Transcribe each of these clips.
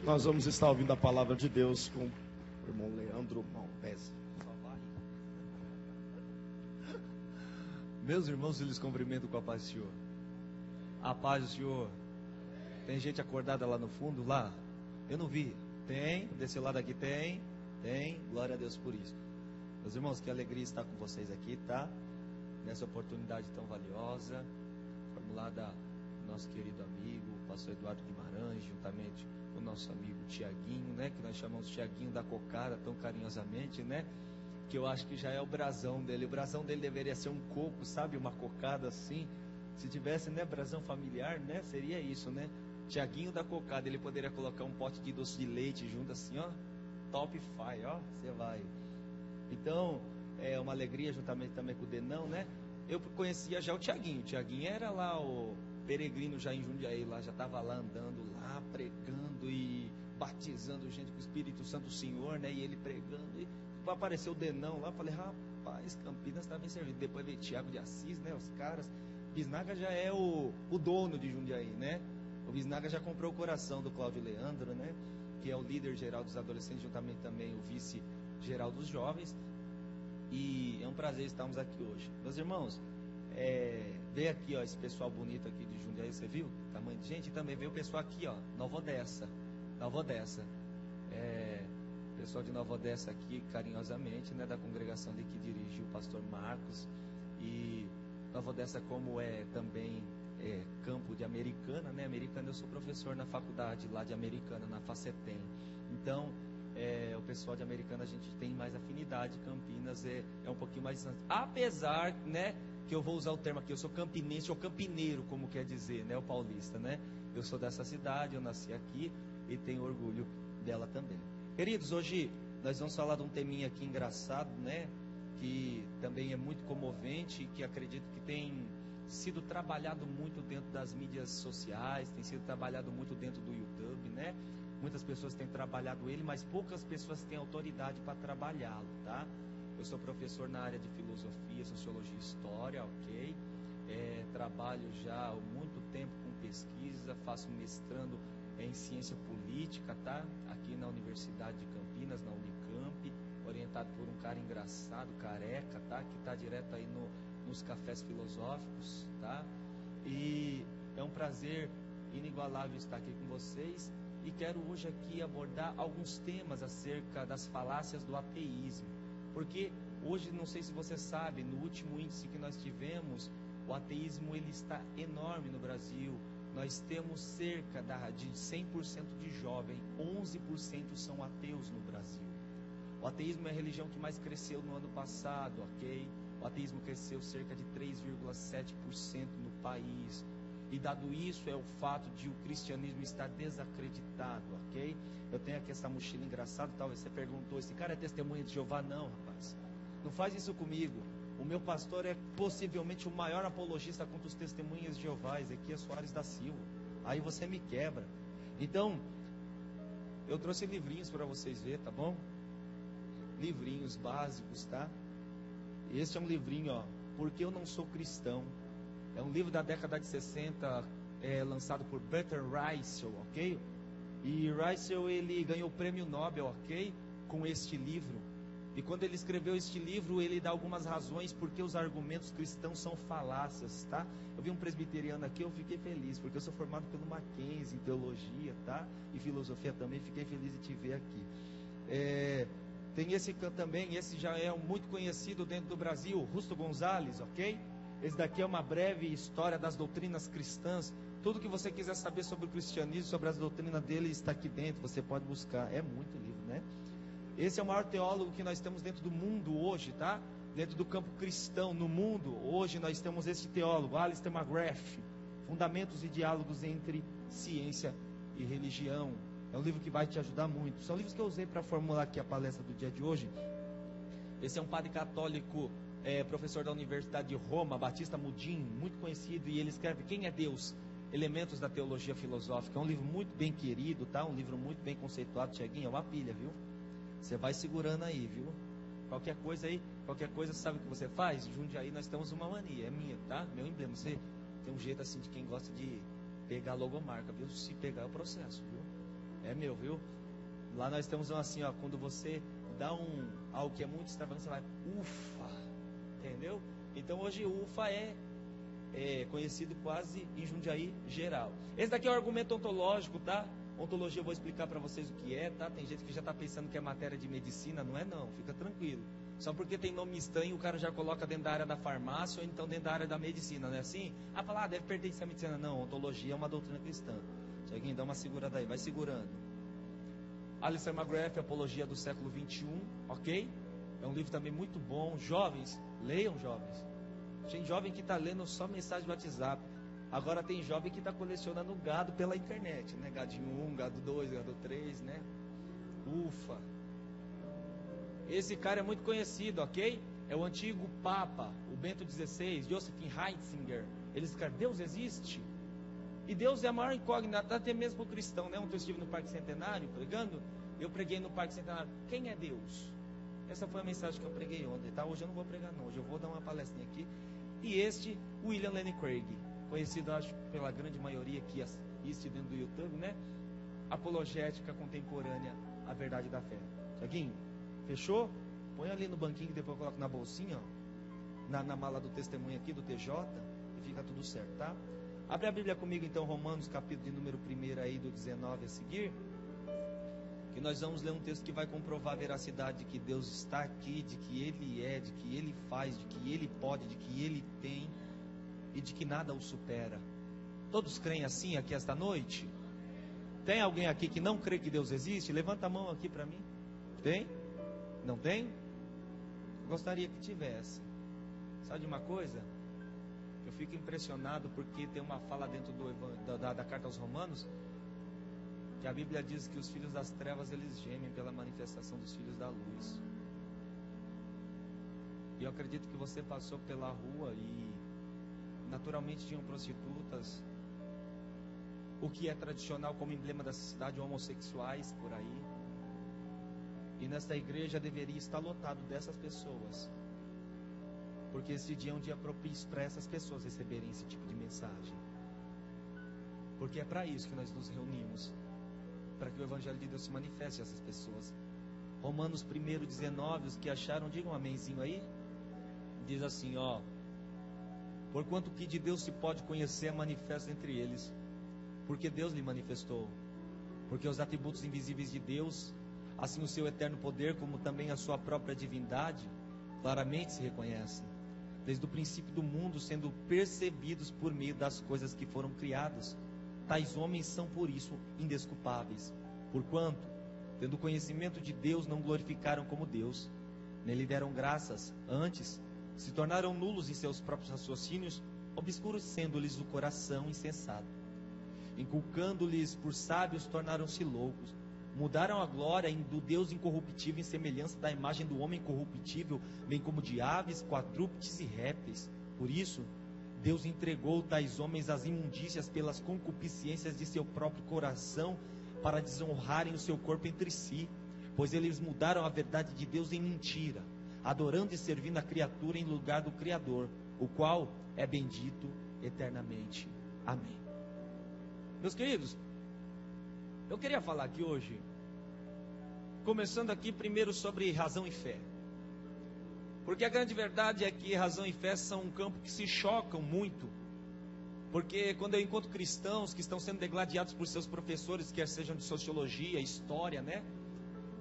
Nós vamos estar ouvindo a palavra de Deus com o irmão Leandro Malvese. Meus irmãos, eu lhes cumprimento com a paz do Senhor. A paz do Senhor. Tem gente acordada lá no fundo, lá? Eu não vi. Tem, desse lado aqui tem. Glória a Deus por isso. Meus irmãos, que alegria estar com vocês aqui, tá? Nessa oportunidade tão valiosa, formulada do nosso querido amigo, o pastor Eduardo Guimarães, juntamente com o nosso amigo Tiaguinho, né? Que nós chamamos Tiaguinho da Cocada, tão carinhosamente, né? Que eu acho que já é o brasão dele. O brasão dele deveria ser um coco, sabe? Uma cocada assim. Se tivesse, né, brasão familiar, né? Seria isso, né? Tiaguinho da Cocada, ele poderia colocar um pote de doce de leite junto assim, ó. Top fire, ó. Você vai. Então, é uma alegria juntamente também com o Denão, né? Eu conhecia já o Tiaguinho. O Tiaguinho era lá o peregrino já em Jundiaí, lá já estava lá andando, lá pregando e batizando gente com o Espírito Santo do Senhor, né? E ele pregando. E apareceu o Denão lá, falei, rapaz, Campinas está bem servido. Depois veio Tiago de Assis, né? Os caras. Bisnaga já é o dono de Jundiaí, né? O Bisnaga já comprou o coração do Cláudio Leandro, né? Que é o líder geral dos adolescentes, juntamente também o vice-geral dos jovens. E é um prazer estarmos aqui hoje. Meus irmãos, veio aqui, ó, esse pessoal bonito aqui de Jundiaí, você viu? Tamanho de gente. E também veio o pessoal aqui, ó, Nova Odessa. Pessoal de Nova Odessa aqui, carinhosamente, né, da congregação ali que dirigiu o pastor Marcos. E Nova Odessa, como é também campo de Americana, né? Americana, eu sou professor na faculdade lá de Americana, na Facetem. Então, o pessoal de Americana a gente tem mais afinidade. Campinas é um pouquinho mais distante. Apesar, né, que eu vou usar o termo aqui, eu sou campinense ou campineiro, como quer dizer, né, o paulista, né? Eu sou dessa cidade, eu nasci aqui e tenho orgulho dela também. Queridos, hoje nós vamos falar de um teminha aqui engraçado, né? Que também é muito comovente, que acredito que tem sido trabalhado muito dentro das mídias sociais, tem sido trabalhado muito dentro do YouTube, né? Muitas pessoas têm trabalhado ele, mas poucas pessoas têm autoridade para trabalhá-lo, tá? Eu sou professor na área de filosofia, sociologia e história, ok? Trabalho já há muito tempo com pesquisa, faço mestrando em ciência política, tá? Aqui na Universidade de Campinas, na Unicamp, orientado por um cara engraçado, careca, tá? Que está direto aí nos cafés filosóficos, tá? E é um prazer inigualável estar aqui com vocês e quero hoje aqui abordar alguns temas acerca das falácias do ateísmo, porque hoje, não sei se você sabe, no último índice que nós tivemos, o ateísmo ele está enorme no Brasil. Nós temos cerca de 100% de jovens, 11% são ateus no Brasil. O ateísmo é a religião que mais cresceu no ano passado, ok? O ateísmo cresceu cerca de 3,7% no país. E dado isso é o fato de o cristianismo estar desacreditado, ok? Eu tenho aqui essa mochila engraçada, talvez você perguntou, esse cara é testemunha de Jeová? Não, rapaz. Não faz isso comigo. O meu pastor é possivelmente o maior apologista contra os testemunhas de Jeová, Ezequias Soares da Silva. Aí você me quebra. Então, eu trouxe livrinhos para vocês verem, tá bom? Livrinhos básicos, tá? Este é um livrinho, ó, Porque Eu Não Sou Cristão. É um livro da década de 60, lançado por Bertrand Russell, ok? E Russell, ele ganhou o prêmio Nobel, ok? Com este livro. E quando ele escreveu este livro, ele dá algumas razões porque os argumentos cristãos são falácias, tá? Eu vi um presbiteriano aqui, eu fiquei feliz, porque eu sou formado pelo Mackenzie em teologia, tá? E filosofia também, fiquei feliz de te ver aqui. Tem esse também, esse já é muito conhecido dentro do Brasil, Justo Gonzalez, ok? Esse daqui é uma breve história das doutrinas cristãs. Tudo que você quiser saber sobre o cristianismo, sobre as doutrinas dele, está aqui dentro, você pode buscar. É muito livro, né? Esse é o maior teólogo que nós temos dentro do mundo hoje, tá? Dentro do campo cristão, no mundo, hoje nós temos este teólogo, Alistair McGrath, Fundamentos e Diálogos entre Ciência e Religião. É um livro que vai te ajudar muito. São livros que eu usei para formular aqui a palestra do dia de hoje. Esse é um padre católico, professor da Universidade de Roma, Batista Mudin, muito conhecido, e ele escreve Quem é Deus? Elementos da Teologia Filosófica. É um livro muito bem querido, tá? Um livro muito bem conceituado. Tiaguinho, é uma pilha, viu? Você vai segurando aí, viu? Qualquer coisa, sabe o que você faz? Jundiaí, nós temos uma mania, é minha, tá? Meu emblema. Você tem um jeito assim de quem gosta de pegar a logomarca, viu? Se pegar é o processo, viu? É meu, viu? Lá nós temos assim, ó, quando você dá algo que é muito extravagante, você vai, ufa, entendeu? Então hoje ufa é conhecido quase em Jundiaí geral. Esse daqui é o argumento ontológico, tá? Ontologia eu vou explicar para vocês o que é, tá? Tem gente que já está pensando que é matéria de medicina, não é não, fica tranquilo. Só porque tem nome estranho, o cara já coloca dentro da área da farmácia ou então dentro da área da medicina, não é assim? Falar, deve pertencer à medicina. Não, ontologia é uma doutrina cristã. Tiaguinho, dá uma segurada aí, vai segurando. Alistair McGrath, Apologia do século XXI, ok? É um livro também muito bom. Jovens, leiam, jovens. Tem jovem que está lendo só mensagem do WhatsApp. Agora tem jovem que está colecionando gado pela internet, né? Gadinho 1, gado 2, gado 3, né? Ufa! Esse cara é muito conhecido, ok? É o antigo Papa, o Bento XVI, Joseph Ratzinger. Ele escreve, Deus existe? E Deus é a maior incógnita, até mesmo para o cristão, né? Ontem eu estive no Parque Centenário pregando, eu preguei no Parque Centenário, quem é Deus? Essa foi a mensagem que eu preguei ontem, tá? Hoje eu não vou pregar não, hoje eu vou dar uma palestrinha aqui. E este, William Lane Craig, conhecido acho pela grande maioria que assiste dentro do YouTube, né? Apologética contemporânea, a verdade da fé. Tiaguinho, fechou? Põe ali no banquinho, depois eu coloco na bolsinha, ó, na mala do testemunho aqui, do TJ, e fica tudo certo, tá? Abre a Bíblia comigo então, Romanos, capítulo de número 1 aí, do 19 a seguir. Que nós vamos ler um texto que vai comprovar a veracidade de que Deus está aqui, de que Ele é, de que Ele faz, de que Ele pode, de que Ele tem e de que nada o supera. Todos creem assim aqui esta noite? Tem alguém aqui que não crê que Deus existe? Levanta a mão aqui para mim. Tem? Não tem? Eu gostaria que tivesse. Sabe de uma coisa? Eu fico impressionado porque tem uma fala dentro da carta aos Romanos, que a Bíblia diz que os filhos das trevas, eles gemem pela manifestação dos filhos da luz. E eu acredito que você passou pela rua e naturalmente tinham prostitutas, o que é tradicional como emblema da cidade, homossexuais por aí. E nesta igreja deveria estar lotado dessas pessoas, porque esse dia é um dia propício para essas pessoas receberem esse tipo de mensagem. Porque é para isso que nós nos reunimos, para que o Evangelho de Deus se manifeste a essas pessoas. Romanos 1:19, os que acharam, digam um amenzinho aí. Diz assim, ó: porquanto que de Deus se pode conhecer é manifesto entre eles, porque Deus lhe manifestou. Porque os atributos invisíveis de Deus, assim o seu eterno poder, como também a sua própria divindade, claramente se reconhecem, desde o princípio do mundo, sendo percebidos por meio das coisas que foram criadas. Tais homens são por isso indesculpáveis, porquanto, tendo conhecimento de Deus, não glorificaram como Deus, nem lhe deram graças, antes se tornaram nulos em seus próprios raciocínios, obscurecendo-lhes o coração insensato. Inculcando-lhes por sábios, tornaram-se loucos, mudaram a glória do Deus incorruptível em semelhança da imagem do homem corruptível, bem como de aves, quadrúpedes e répteis. Por isso, Deus entregou tais homens às imundícias pelas concupiscências de seu próprio coração, para desonrarem o seu corpo entre si, pois eles mudaram a verdade de Deus em mentira, adorando e servindo a criatura em lugar do Criador, o qual é bendito eternamente. Amém. Meus queridos, eu queria falar aqui hoje, começando aqui primeiro sobre razão e fé. Porque a grande verdade é que razão e fé são um campo que se chocam muito. Porque quando eu encontro cristãos que estão sendo degladiados por seus professores, quer sejam de sociologia, história, né?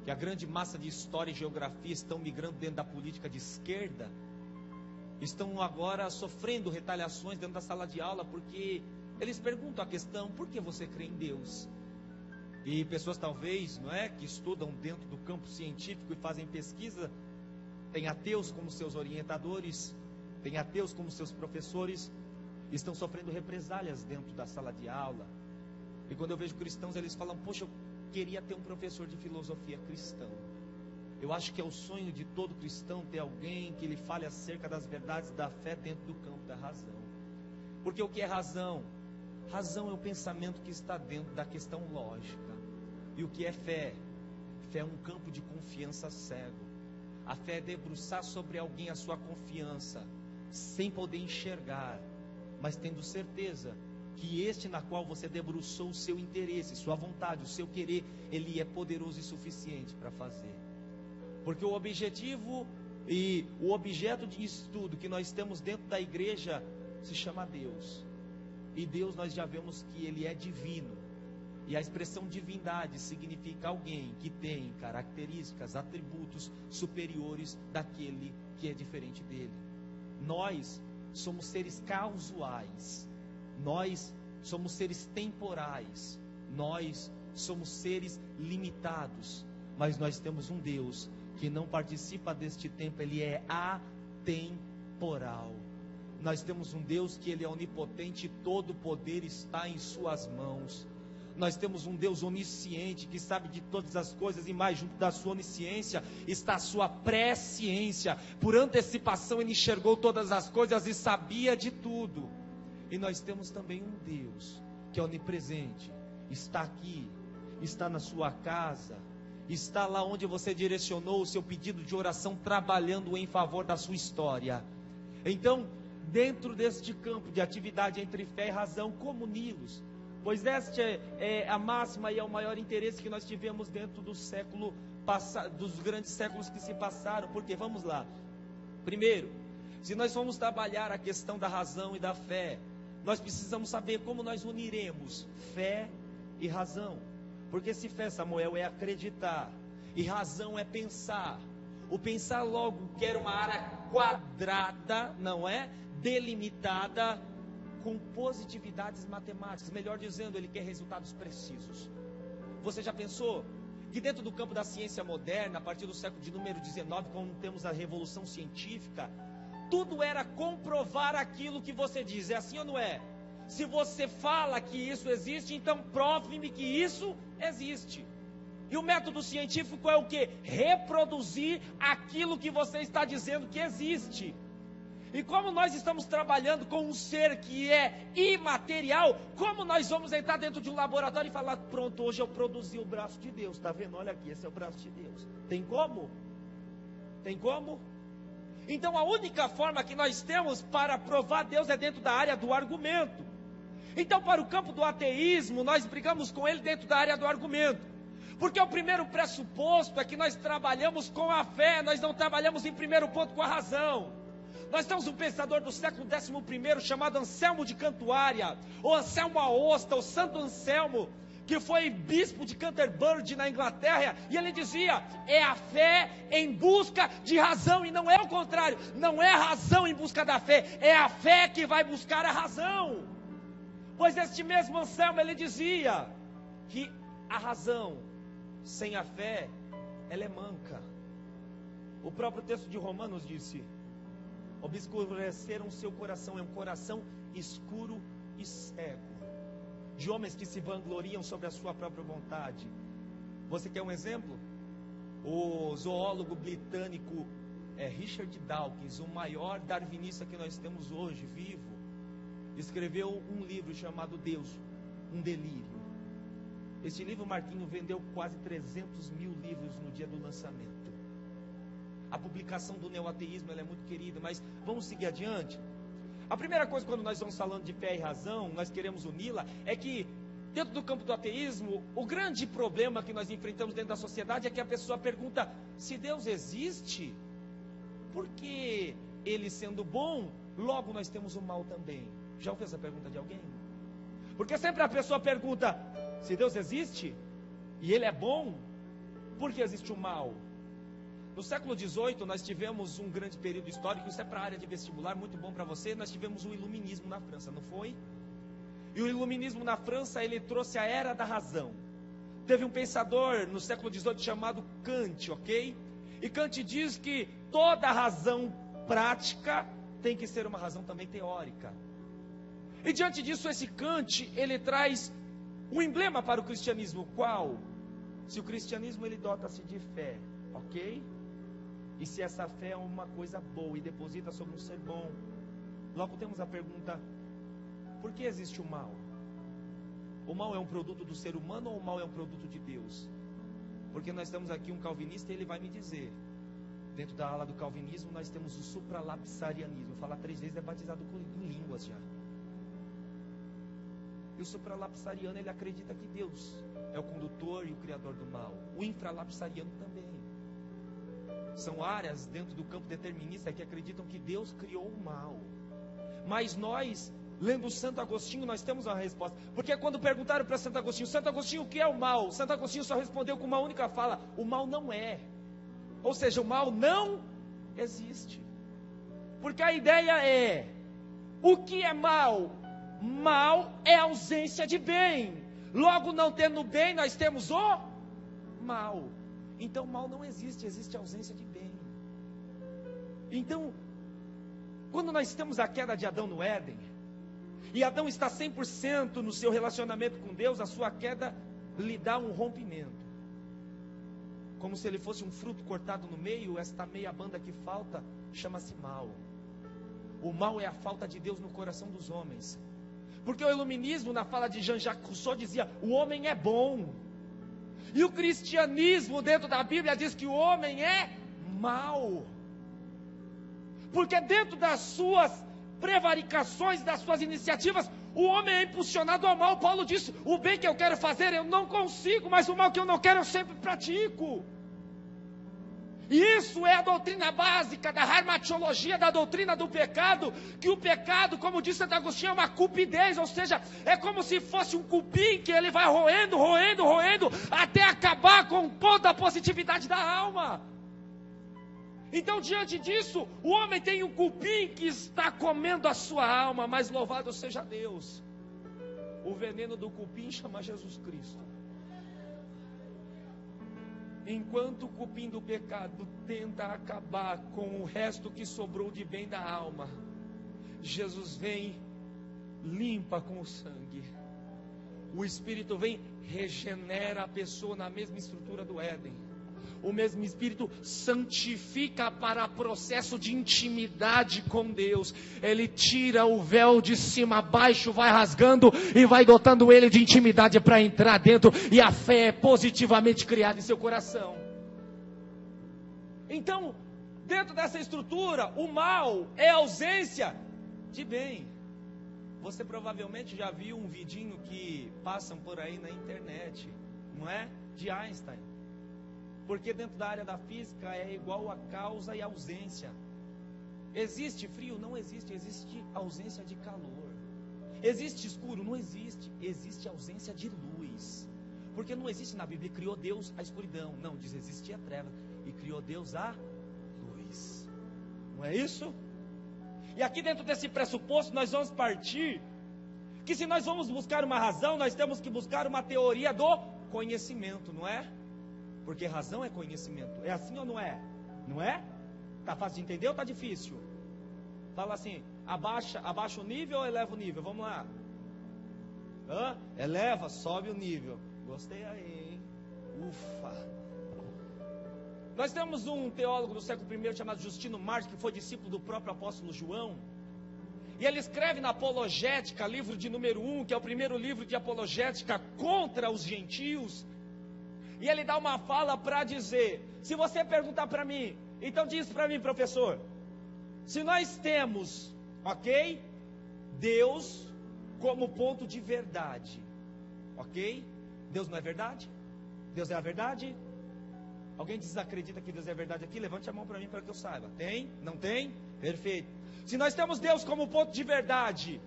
Que a grande massa de história e geografia estão migrando dentro da política de esquerda, estão agora sofrendo retaliações dentro da sala de aula, porque eles perguntam a questão, por que você crê em Deus? E pessoas talvez, não é, que estudam dentro do campo científico e fazem pesquisa, tem ateus como seus orientadores, tem ateus como seus professores, estão sofrendo represálias dentro da sala de aula. E quando eu vejo cristãos, eles falam, poxa, eu queria ter um professor de filosofia cristão. Eu acho que é o sonho de todo cristão ter alguém que lhe fale acerca das verdades da fé dentro do campo da razão. Porque o que é razão? Razão é o pensamento que está dentro da questão lógica. E o que é fé? Fé é um campo de confiança cego. A fé é debruçar sobre alguém a sua confiança, sem poder enxergar, mas tendo certeza que este na qual você debruçou o seu interesse, sua vontade, o seu querer, ele é poderoso e suficiente para fazer. Porque o objetivo e o objeto de estudo que nós temos dentro da igreja se chama Deus. E Deus nós já vemos que ele é divino. E a expressão divindade significa alguém que tem características, atributos superiores daquele que é diferente dele. Nós somos seres casuais. Nós somos seres temporais. Nós somos seres limitados. Mas nós temos um Deus que não participa deste tempo, ele é atemporal. Nós temos um Deus que ele é onipotente e todo o poder está em suas mãos. Nós temos um Deus onisciente que sabe de todas as coisas, e mais junto da sua onisciência está a sua presciência. Por antecipação ele enxergou todas as coisas e sabia de tudo. E nós temos também um Deus que é onipresente, está aqui, está na sua casa, está lá onde você direcionou o seu pedido de oração, trabalhando em favor da sua história. Então, dentro deste campo de atividade entre fé e razão, comuni-los, pois esta é a máxima e é o maior interesse que nós tivemos dentro do século passado, dos grandes séculos que se passaram. Porque, vamos lá, primeiro, se nós formos trabalhar a questão da razão e da fé, nós precisamos saber como nós uniremos fé e razão. Porque se fé, Samuel, é acreditar, e razão é pensar. O pensar logo quer uma área quadrada, não é? Delimitada com positividades matemáticas. Melhor dizendo, ele quer resultados precisos. Você já pensou que dentro do campo da ciência moderna, a partir do século de número 19, quando temos a revolução científica, tudo era comprovar aquilo que você diz. É assim ou não é? Se você fala que isso existe, então prove-me que isso existe. E o método científico é o quê? Reproduzir aquilo que você está dizendo que existe. E como nós estamos trabalhando com um ser que é imaterial, como nós vamos entrar dentro de um laboratório e falar, pronto, hoje eu produzi o braço de Deus, está vendo? Olha aqui, esse é o braço de Deus. Tem como? Tem como? Então a única forma que nós temos para provar Deus é dentro da área do argumento. Então, para o campo do ateísmo, nós brigamos com ele dentro da área do argumento. Porque o primeiro pressuposto é que nós trabalhamos com a fé, nós não trabalhamos em primeiro ponto com a razão. Nós temos um pensador do século XI chamado Anselmo de Cantuária, ou Anselmo Aosta, ou Santo Anselmo, que foi bispo de Canterbury na Inglaterra, e ele dizia, é a fé em busca de razão, e não é o contrário, não é a razão em busca da fé, é a fé que vai buscar a razão. Pois este mesmo Anselmo, ele dizia que a razão sem a fé, ela é manca. O próprio texto de Romanos disse, obscureceram seu coração, é um coração escuro e cego, de homens que se vangloriam sobre a sua própria vontade. Você quer um exemplo? O zoólogo britânico Richard Dawkins, o maior darwinista que nós temos hoje, vivo, escreveu um livro chamado Deus, um delírio. Este livro, Marquinho, vendeu quase 300 mil livros no dia do lançamento. A publicação do neoateísmo ela é muito querida, mas vamos seguir adiante. A primeira coisa, quando nós vamos falando de fé e razão, nós queremos uni-la, é que dentro do campo do ateísmo, o grande problema que nós enfrentamos dentro da sociedade é que a pessoa pergunta, se Deus existe, por que ele sendo bom, logo nós temos o mal também? Já ouviu essa pergunta de alguém? Porque sempre a pessoa pergunta, se Deus existe, e ele é bom, por que existe o mal? No século XVIII, nós tivemos um grande período histórico, isso é para a área de vestibular, muito bom para você, nós tivemos o iluminismo na França, não foi? E o iluminismo na França, ele trouxe a era da razão. Teve um pensador no século XVIII chamado Kant, ok? E Kant diz que toda razão prática tem que ser uma razão também teórica. E diante disso, esse Kant, ele traz um emblema para o cristianismo, qual? Se o cristianismo ele dota-se de fé, ok? E se essa fé é uma coisa boa e deposita sobre um ser bom, logo temos a pergunta, por que existe o mal? O mal é um produto do ser humano ou o mal é um produto de Deus? Porque nós temos aqui um calvinista e ele vai me dizer, dentro da ala do calvinismo nós temos o supralapsarianismo, falar 3 vezes é batizado com línguas já. E o supralapsariano, ele acredita que Deus é o condutor e o criador do mal. O infralapsariano também. São áreas dentro do campo determinista que acreditam que Deus criou o mal. Mas nós, lendo o Santo Agostinho, nós temos uma resposta. Porque quando perguntaram para Santo Agostinho, o que é o mal? Santo Agostinho só respondeu com uma única fala: o mal não é. Ou seja, o mal não existe. Porque a ideia é: o que é mal? Mal é ausência de bem. Logo, não tendo bem, nós temos o mal. Então, o mal não existe, existe ausência de bem. Então, quando nós temos a queda de Adão no Éden, e Adão está 100% no seu relacionamento com Deus, a sua queda lhe dá um rompimento. Como se ele fosse um fruto cortado no meio, esta meia banda que falta chama-se mal. O mal é a falta de Deus no coração dos homens. Porque o iluminismo, na fala de Jean-Jacques Rousseau, dizia: o homem é bom. E o cristianismo dentro da Bíblia diz que o homem é mau. Porque dentro das suas prevaricações, das suas iniciativas, o homem é impulsionado ao mal. Paulo disse: o bem que eu quero fazer eu não consigo, mas o mal que eu não quero eu sempre pratico. E isso é a doutrina básica da harmatiologia, da doutrina do pecado, que o pecado, como disse Santo Agostinho, é uma cupidez, ou seja, é como se fosse um cupim que ele vai roendo, até acabar com toda a positividade da alma. Então, diante disso, o homem tem um cupim que está comendo a sua alma, mas louvado seja Deus. O veneno do cupim chama Jesus Cristo. Enquanto o cupim do pecado tenta acabar com o resto que sobrou de bem da alma, Jesus vem, limpa com o sangue. O Espírito vem, regenera a pessoa na mesma estrutura do Éden. O mesmo Espírito santifica para processo de intimidade com Deus. Ele tira o véu de cima a baixo, vai rasgando e vai dotando ele de intimidade para entrar dentro. E a fé é positivamente criada em seu coração. Então, dentro dessa estrutura, o mal é ausência de bem. Você provavelmente já viu um vidinho que passam por aí na internet, não é? De Einstein. Porque dentro da área da física é igual a causa e ausência. Existe frio? Não existe. Existe ausência de calor. Existe escuro? Não existe. Existe ausência de luz. Porque não existe na Bíblia: criou Deus a escuridão. Não, diz: existia a treva e criou Deus a luz. Não é isso? E aqui dentro desse pressuposto nós vamos partir que se nós vamos buscar uma razão, nós temos que buscar uma teoria do conhecimento, não é? Porque razão é conhecimento. É assim ou não é? Não é? Está fácil de entender ou está difícil? Fala assim: abaixa o nível ou eleva o nível? Vamos lá. Eleva, sobe o nível. Gostei aí, hein? Ufa. Nós temos um teólogo do século I chamado Justino Mártir, que foi discípulo do próprio apóstolo João. E ele escreve na Apologética, livro de número 1, que é o primeiro livro de apologética contra os gentios. E ele dá uma fala para dizer: se você perguntar para mim, então diz para mim, professor, se nós temos, ok, Deus como ponto de verdade, ok? Deus não é verdade? Deus é a verdade? Alguém desacredita que Deus é a verdade aqui? Levante a mão para mim para que eu saiba. Tem? Não tem? Perfeito. Se nós temos Deus como ponto de verdade,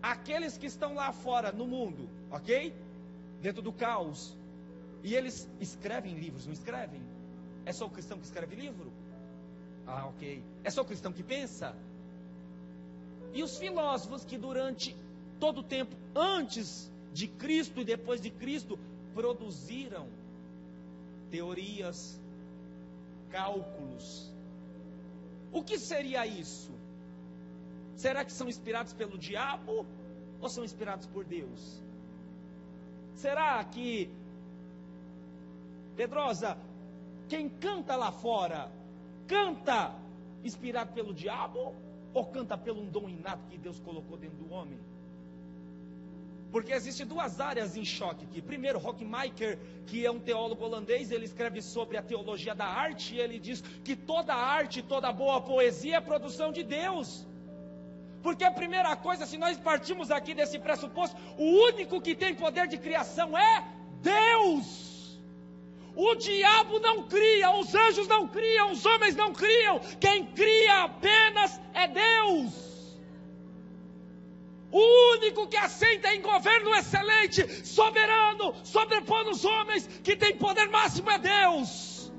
aqueles que estão lá fora no mundo, ok? Dentro do caos, e eles escrevem livros, não escrevem? É só o cristão que escreve livro? Ah, ok. É só o cristão que pensa? E os filósofos que durante todo o tempo, antes de Cristo e depois de Cristo, produziram teorias, cálculos. O que seria isso? Será que são inspirados pelo diabo ou são inspirados por Deus? Será que, Pedrosa, quem canta lá fora, canta inspirado pelo diabo ou canta pelo um dom inato que Deus colocou dentro do homem? Porque existem duas áreas em choque aqui. Primeiro, Rockmaker, que é um teólogo holandês, ele escreve sobre a teologia da arte, e ele diz que toda arte, toda boa poesia é produção de Deus. Porque a primeira coisa, se nós partimos aqui desse pressuposto, o único que tem poder de criação é Deus. O diabo não cria, os anjos não criam, os homens não criam. Quem cria apenas é Deus. O único que assenta em governo excelente, soberano, sobrepondo os homens, que tem poder máximo é Deus.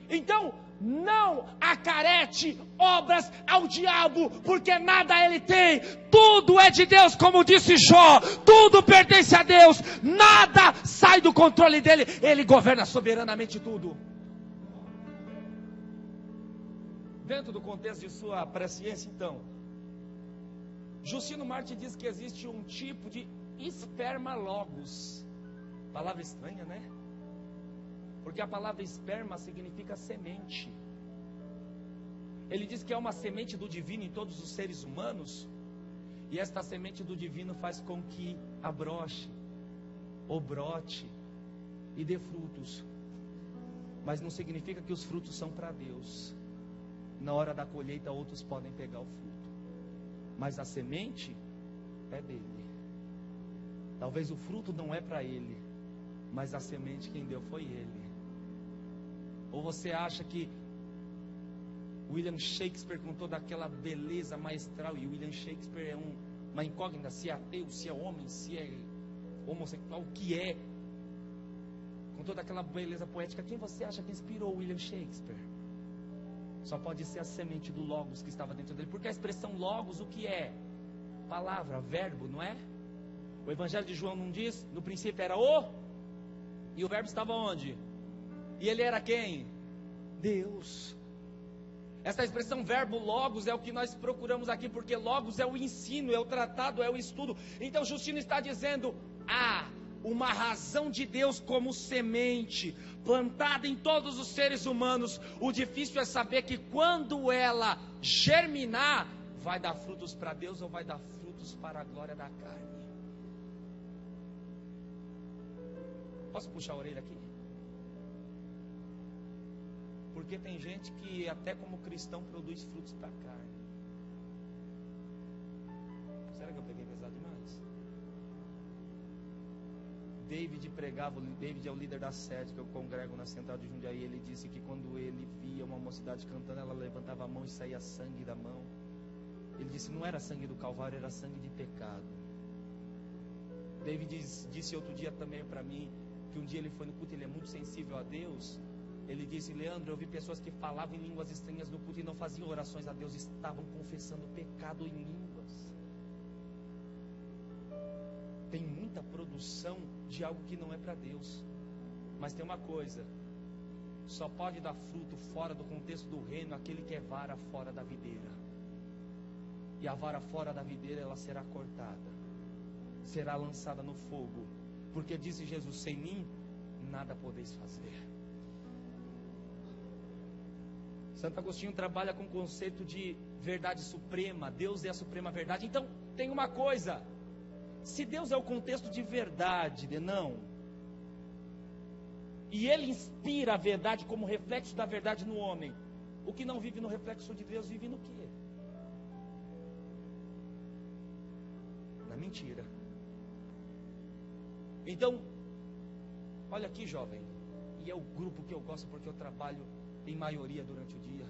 Então, não acarete obras ao diabo, porque nada ele tem. Tudo é de Deus, como disse Jó. Tudo pertence a Deus. Nada sai do controle dele. Ele governa soberanamente tudo. Dentro do contexto de sua presciência, então, Justino Martin diz que existe um tipo de esperma logos. Palavra estranha, né? Porque a palavra esperma significa semente. Ele diz que é uma semente do divino em todos os seres humanos. E esta semente do divino faz com que abroche, ou brote, e dê frutos. Mas não significa que os frutos são para Deus. Na hora da colheita outros podem pegar o fruto. Mas a semente é dele. Talvez o fruto não é para ele, mas a semente quem deu foi ele. Ou você acha que William Shakespeare, com toda aquela beleza maestral, e William Shakespeare é uma incógnita, se é ateu, se é homem, se é homossexual, o que é, com toda aquela beleza poética, quem você acha que inspirou William Shakespeare? Só pode ser a semente do Logos que estava dentro dele, porque a expressão Logos, o que é? Palavra, verbo, não é? O Evangelho de João não diz, no princípio era e o verbo estava onde? E ele era quem? Deus. Essa expressão verbo logos é o que nós procuramos aqui, porque logos é o ensino, é o tratado, é o estudo. Então Justino está dizendo, há uma razão de Deus como semente, plantada em todos os seres humanos. O difícil é saber que quando ela germinar, vai dar frutos para Deus ou vai dar frutos para a glória da carne. Posso puxar a orelha aqui? Porque tem gente que até como cristão produz frutos para a carne. Será que eu peguei pesado demais? David pregava, David é o líder da sede que eu congrego na central de Jundiaí. Ele disse que quando ele via uma mocidade cantando, ela levantava a mão e saía sangue da mão. Ele disse, não era sangue do Calvário, era sangue de pecado. David disse outro dia também para mim, que um dia ele foi no culto, ele é muito sensível a Deus. Ele disse, Leandro, eu vi pessoas que falavam em línguas estranhas no culto e não faziam orações a Deus, estavam confessando pecado em línguas. Tem muita produção de algo que não é para Deus. Mas tem uma coisa, só pode dar fruto fora do contexto do reino aquele que é vara fora da videira. E a vara fora da videira, ela será cortada, será lançada no fogo, porque disse Jesus, sem mim nada podeis fazer. Santo Agostinho trabalha com o conceito de verdade suprema. Deus é a suprema verdade. Então, tem uma coisa. Se Deus é o contexto de verdade, não, e Ele inspira a verdade como reflexo da verdade no homem, o que não vive no reflexo de Deus, vive no quê? Na mentira. Então, olha aqui, jovem, e é o grupo que eu gosto porque eu trabalho em maioria durante o dia.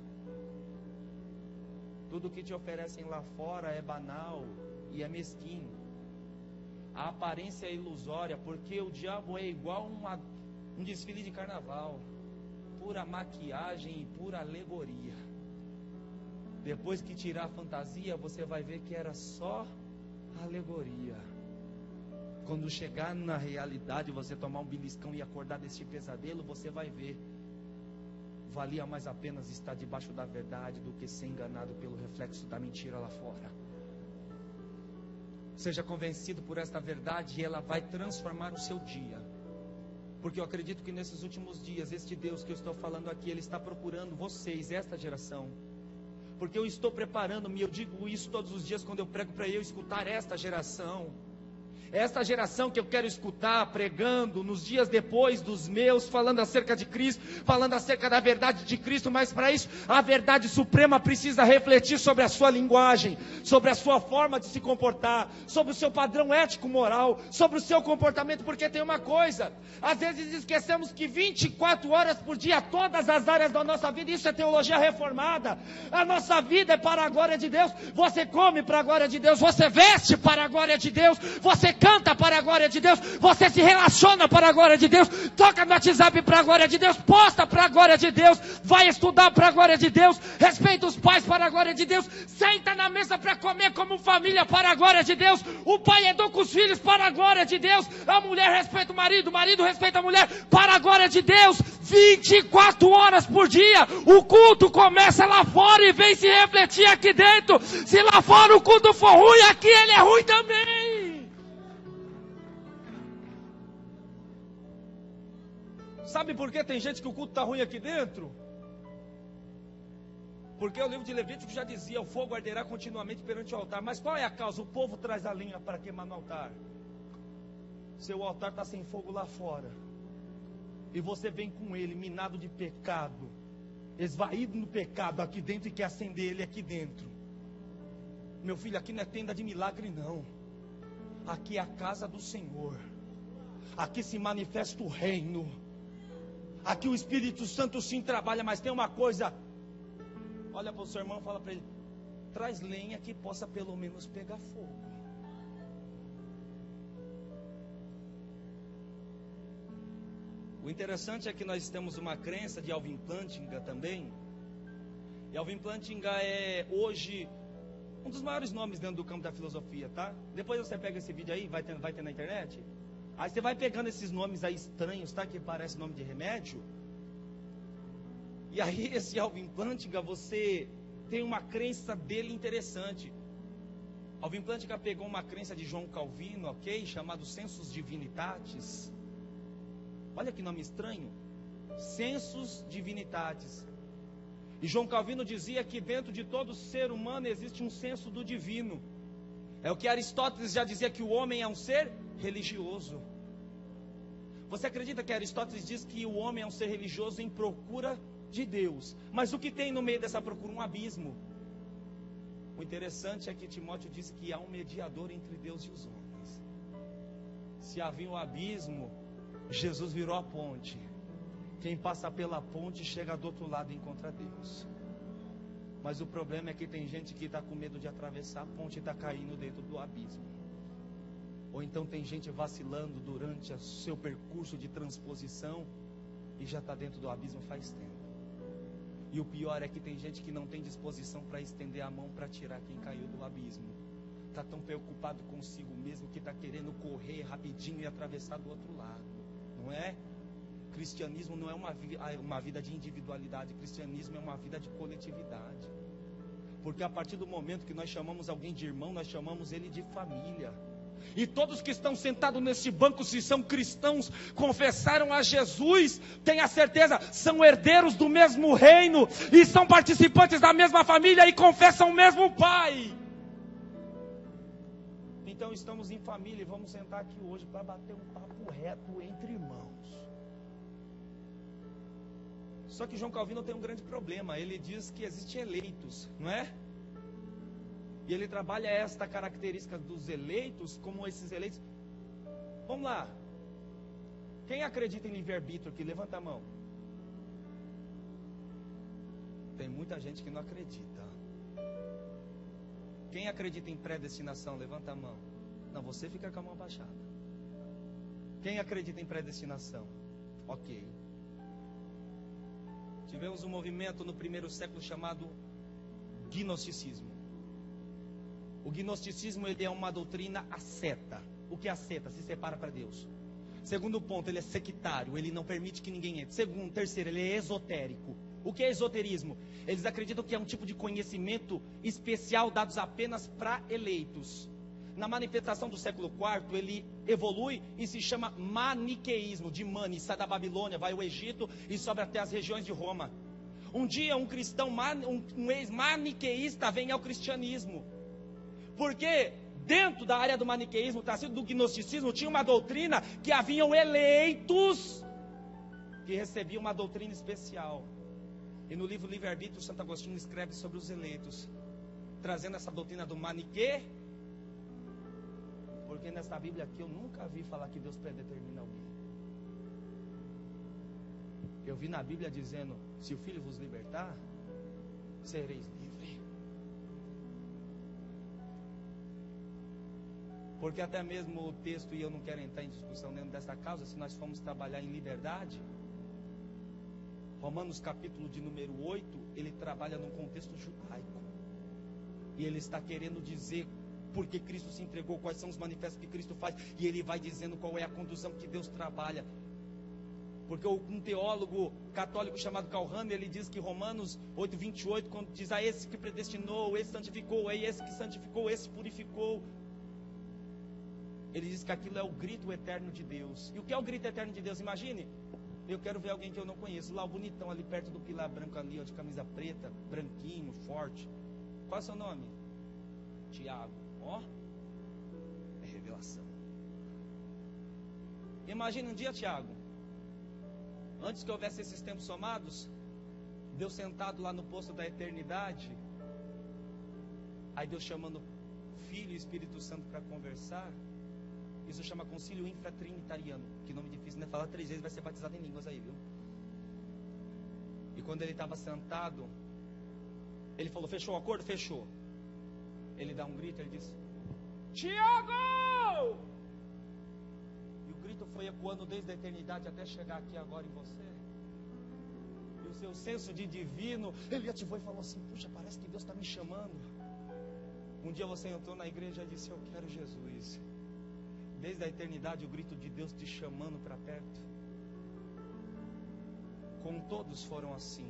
Tudo que te oferecem lá fora é banal e é mesquinho. A aparência é ilusória, porque o diabo é igual um desfile de carnaval, pura maquiagem e pura alegoria. Depois que tirar a fantasia, você vai ver que era só alegoria. Quando chegar na realidade, você tomar um beliscão e acordar desse pesadelo, você vai ver. Valia mais a pena estar debaixo da verdade do que ser enganado pelo reflexo da mentira lá fora. Seja convencido por esta verdade e ela vai transformar o seu dia. Porque eu acredito que nesses últimos dias, este Deus que eu estou falando aqui, Ele está procurando vocês, esta geração. Porque eu estou preparando-me, eu digo isso todos os dias quando eu prego para eu escutar esta geração. É esta geração que eu quero escutar pregando nos dias depois dos meus, falando acerca de Cristo, falando acerca da verdade de Cristo, mas para isso a verdade suprema precisa refletir sobre a sua linguagem, sobre a sua forma de se comportar, sobre o seu padrão ético-moral, sobre o seu comportamento, porque tem uma coisa, às vezes esquecemos que 24 horas por dia, todas as áreas da nossa vida, isso é teologia reformada, a nossa vida é para a glória de Deus. Você come para a glória de Deus, você veste para a glória de Deus, você canta para a glória de Deus, você se relaciona para a glória de Deus, toca no WhatsApp para a glória de Deus, posta para a glória de Deus, vai estudar para a glória de Deus, respeita os pais para a glória de Deus, senta na mesa para comer como família para a glória de Deus, o pai educa os filhos para a glória de Deus, a mulher respeita o marido respeita a mulher para a glória de Deus, 24 horas por dia. O culto começa lá fora e vem se refletir aqui dentro. Se lá fora o culto for ruim, aqui ele é ruim também. Sabe por que tem gente que o culto está ruim aqui dentro? Porque o livro de Levítico já dizia: o fogo arderá continuamente perante o altar. Mas qual é a causa? O povo traz a lenha para queimar no altar. Seu altar está sem fogo lá fora, e você vem com ele minado de pecado, esvaído no pecado aqui dentro, e quer acender ele aqui dentro. Meu filho, aqui não é tenda de milagre não, aqui é a casa do Senhor, aqui se manifesta o reino, aqui o Espírito Santo sim trabalha. Mas tem uma coisa, olha para o seu irmão e fala para ele: traz lenha que possa pelo menos pegar fogo. O interessante é que nós temos uma crença de Alvin Plantinga também. E Alvin Plantinga é hoje um dos maiores nomes dentro do campo da filosofia, tá? Depois você pega esse vídeo aí, vai ter na internet. Aí você vai pegando esses nomes aí estranhos, tá? Que parece nome de remédio. E aí esse Alvin Plantinga, você tem uma crença dele interessante. Alvin Plantinga pegou uma crença de João Calvino, ok? Chamado Sensus Divinitatis. Olha que nome estranho, Sensus Divinitatis. E João Calvino dizia que dentro de todo ser humano existe um senso do divino. É o que Aristóteles já dizia, que o homem é um ser religioso. Você acredita que Aristóteles diz que o homem é um ser religioso em procura de Deus? Mas o que tem no meio dessa procura? Um abismo. O interessante é que Timóteo disse que há um mediador entre Deus e os homens. Se havia um abismo, Jesus virou a ponte. Quem passa pela ponte chega do outro lado e encontra Deus. Mas o problema é que tem gente que está com medo de atravessar a ponte e está caindo dentro do abismo. Ou então tem gente vacilando durante o seu percurso de transposição e já está dentro do abismo faz tempo. E o pior é que tem gente que não tem disposição para estender a mão para tirar quem caiu do abismo. Está tão preocupado consigo mesmo que está querendo correr rapidinho e atravessar do outro lado. Não é? Cristianismo não é uma vida de individualidade. Cristianismo é uma vida de coletividade. Porque a partir do momento que nós chamamos alguém de irmão, nós chamamos ele de família. E todos que estão sentados nesse banco, se são cristãos, confessaram a Jesus, tenha certeza, são herdeiros do mesmo reino, e são participantes da mesma família, e confessam o mesmo Pai. Então estamos em família, e vamos sentar aqui hoje para bater um papo reto entre irmãos. Só que João Calvino tem um grande problema. Ele diz que existem eleitos, não é? E ele trabalha esta característica dos eleitos, como esses eleitos. Vamos lá. Quem acredita em livre-arbítrio aqui? Levanta a mão. Tem muita gente que não acredita. Quem acredita em predestinação? Levanta a mão. Não, você fica com a mão abaixada. Quem acredita em predestinação? Ok. Tivemos um movimento no primeiro século chamado gnosticismo. O gnosticismo, ele é uma doutrina asceta. O que é asceta? Se separa para Deus. Segundo ponto, ele é sectário, ele não permite que ninguém entre. Terceiro, ele é esotérico. O que é esoterismo? Eles acreditam que é um tipo de conhecimento especial dados apenas para eleitos. Na manifestação do século IV, ele evolui e se chama maniqueísmo. De Mani, sai da Babilônia, vai ao Egito e sobe até as regiões de Roma. Um dia um cristão, um ex-maniqueísta vem ao cristianismo. Porque dentro da área do maniqueísmo, do gnosticismo, tinha uma doutrina que haviam eleitos que recebiam uma doutrina especial. E no livro Livre-Arbítrio, Santo Agostinho escreve sobre os eleitos, trazendo essa doutrina do maniquê, porque nessa Bíblia aqui eu nunca vi falar que Deus predetermina alguém. Eu vi na Bíblia dizendo: se o Filho vos libertar, sereis livres. Porque até mesmo o texto, e eu não quero entrar em discussão dentro dessa causa, se nós formos trabalhar em liberdade, Romanos capítulo de número 8, ele trabalha num contexto judaico. E ele está querendo dizer porque Cristo se entregou, quais são os manifestos que Cristo faz, e ele vai dizendo qual é a condução que Deus trabalha. Porque um teólogo católico chamado Calhane, ele diz que Romanos 8, 28, quando diz: a esse que predestinou, esse santificou, esse que santificou, esse purificou, ele diz que aquilo é o grito eterno de Deus. E o que é o grito eterno de Deus? Imagine, eu quero ver alguém que eu não conheço, lá o bonitão ali perto do pilar branco ali, ó, de camisa preta, branquinho, forte. Qual é o seu nome? Tiago. Ó, é revelação. Imagine um dia, Tiago, antes que houvesse esses tempos somados, Deus sentado lá no posto da eternidade, aí Deus chamando Filho e Espírito Santo para conversar. Isso chama concílio infratrinitariano. Que nome difícil, né? Falar 3 vezes, vai ser batizado em línguas aí, viu? E quando ele estava sentado, ele falou: fechou o acordo? Fechou. Ele dá um grito, ele diz: Tiago! E o grito foi ecoando desde a eternidade até chegar aqui agora em você. E o seu senso de divino, ele ativou e falou assim: puxa, parece que Deus está me chamando. Um dia você entrou na igreja e disse: eu quero Jesus. Desde a eternidade o grito de Deus te chamando para perto. Com todos foram assim.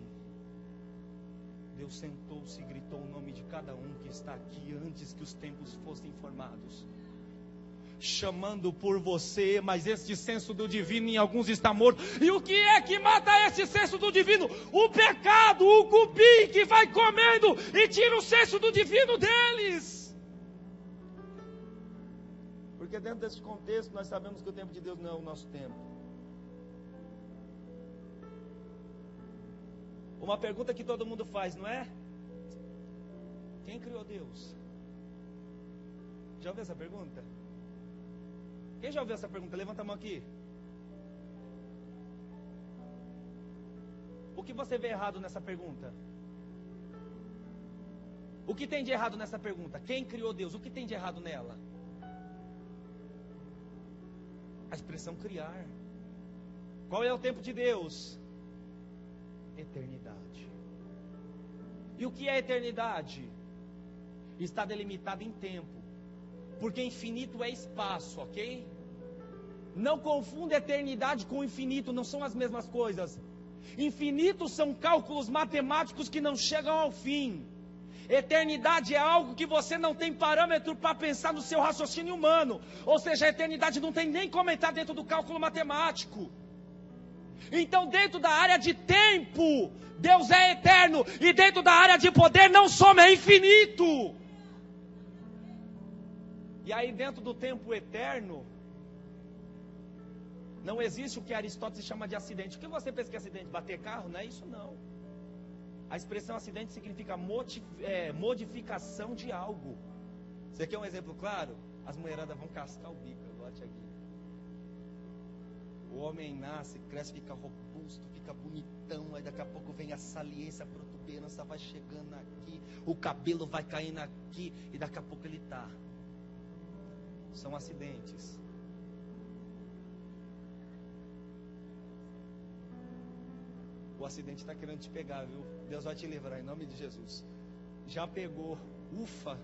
Deus sentou-se e gritou o nome de cada um que está aqui antes que os tempos fossem formados, chamando por você. Mas este senso do divino em alguns está morto. E o que é que mata esse senso do divino? O pecado, o cupim que vai comendo e tira o senso do divino deles. Porque dentro desse contexto nós sabemos que o tempo de Deus não é o nosso tempo. Uma pergunta que todo mundo faz, não é? Quem criou Deus? Já ouviu essa pergunta? Quem já ouviu essa pergunta? Levanta a mão aqui. O que você vê errado nessa pergunta? O que tem de errado nessa pergunta? Quem criou Deus? O que tem de errado nela? A expressão criar. Qual é o tempo de Deus? Eternidade. E o que é eternidade? Está delimitado em tempo, porque infinito é espaço, ok? Não confunda eternidade com infinito, não são as mesmas coisas. Infinito são cálculos matemáticos que não chegam ao fim. Eternidade é algo que você não tem parâmetro para pensar no seu raciocínio humano. Ou seja, a eternidade não tem nem como entrar dentro do cálculo matemático. Então, dentro da área de tempo, Deus é eterno. E dentro da área de poder, não soma, é infinito. E aí, dentro do tempo eterno, não existe o que Aristóteles chama de acidente. O que você pensa que é acidente? Bater carro? Não é isso, não. A expressão acidente significa modificação de algo. Você quer um exemplo claro? As mulheradas vão cascar o bico, bote aqui. O homem nasce, cresce, fica robusto, fica bonitão, aí daqui a pouco vem a saliência, a protuberância vai chegando aqui, o cabelo vai caindo aqui, e daqui a pouco ele está. São acidentes. O acidente está querendo te pegar, viu? Deus vai te livrar em nome de Jesus. Já pegou, ufa.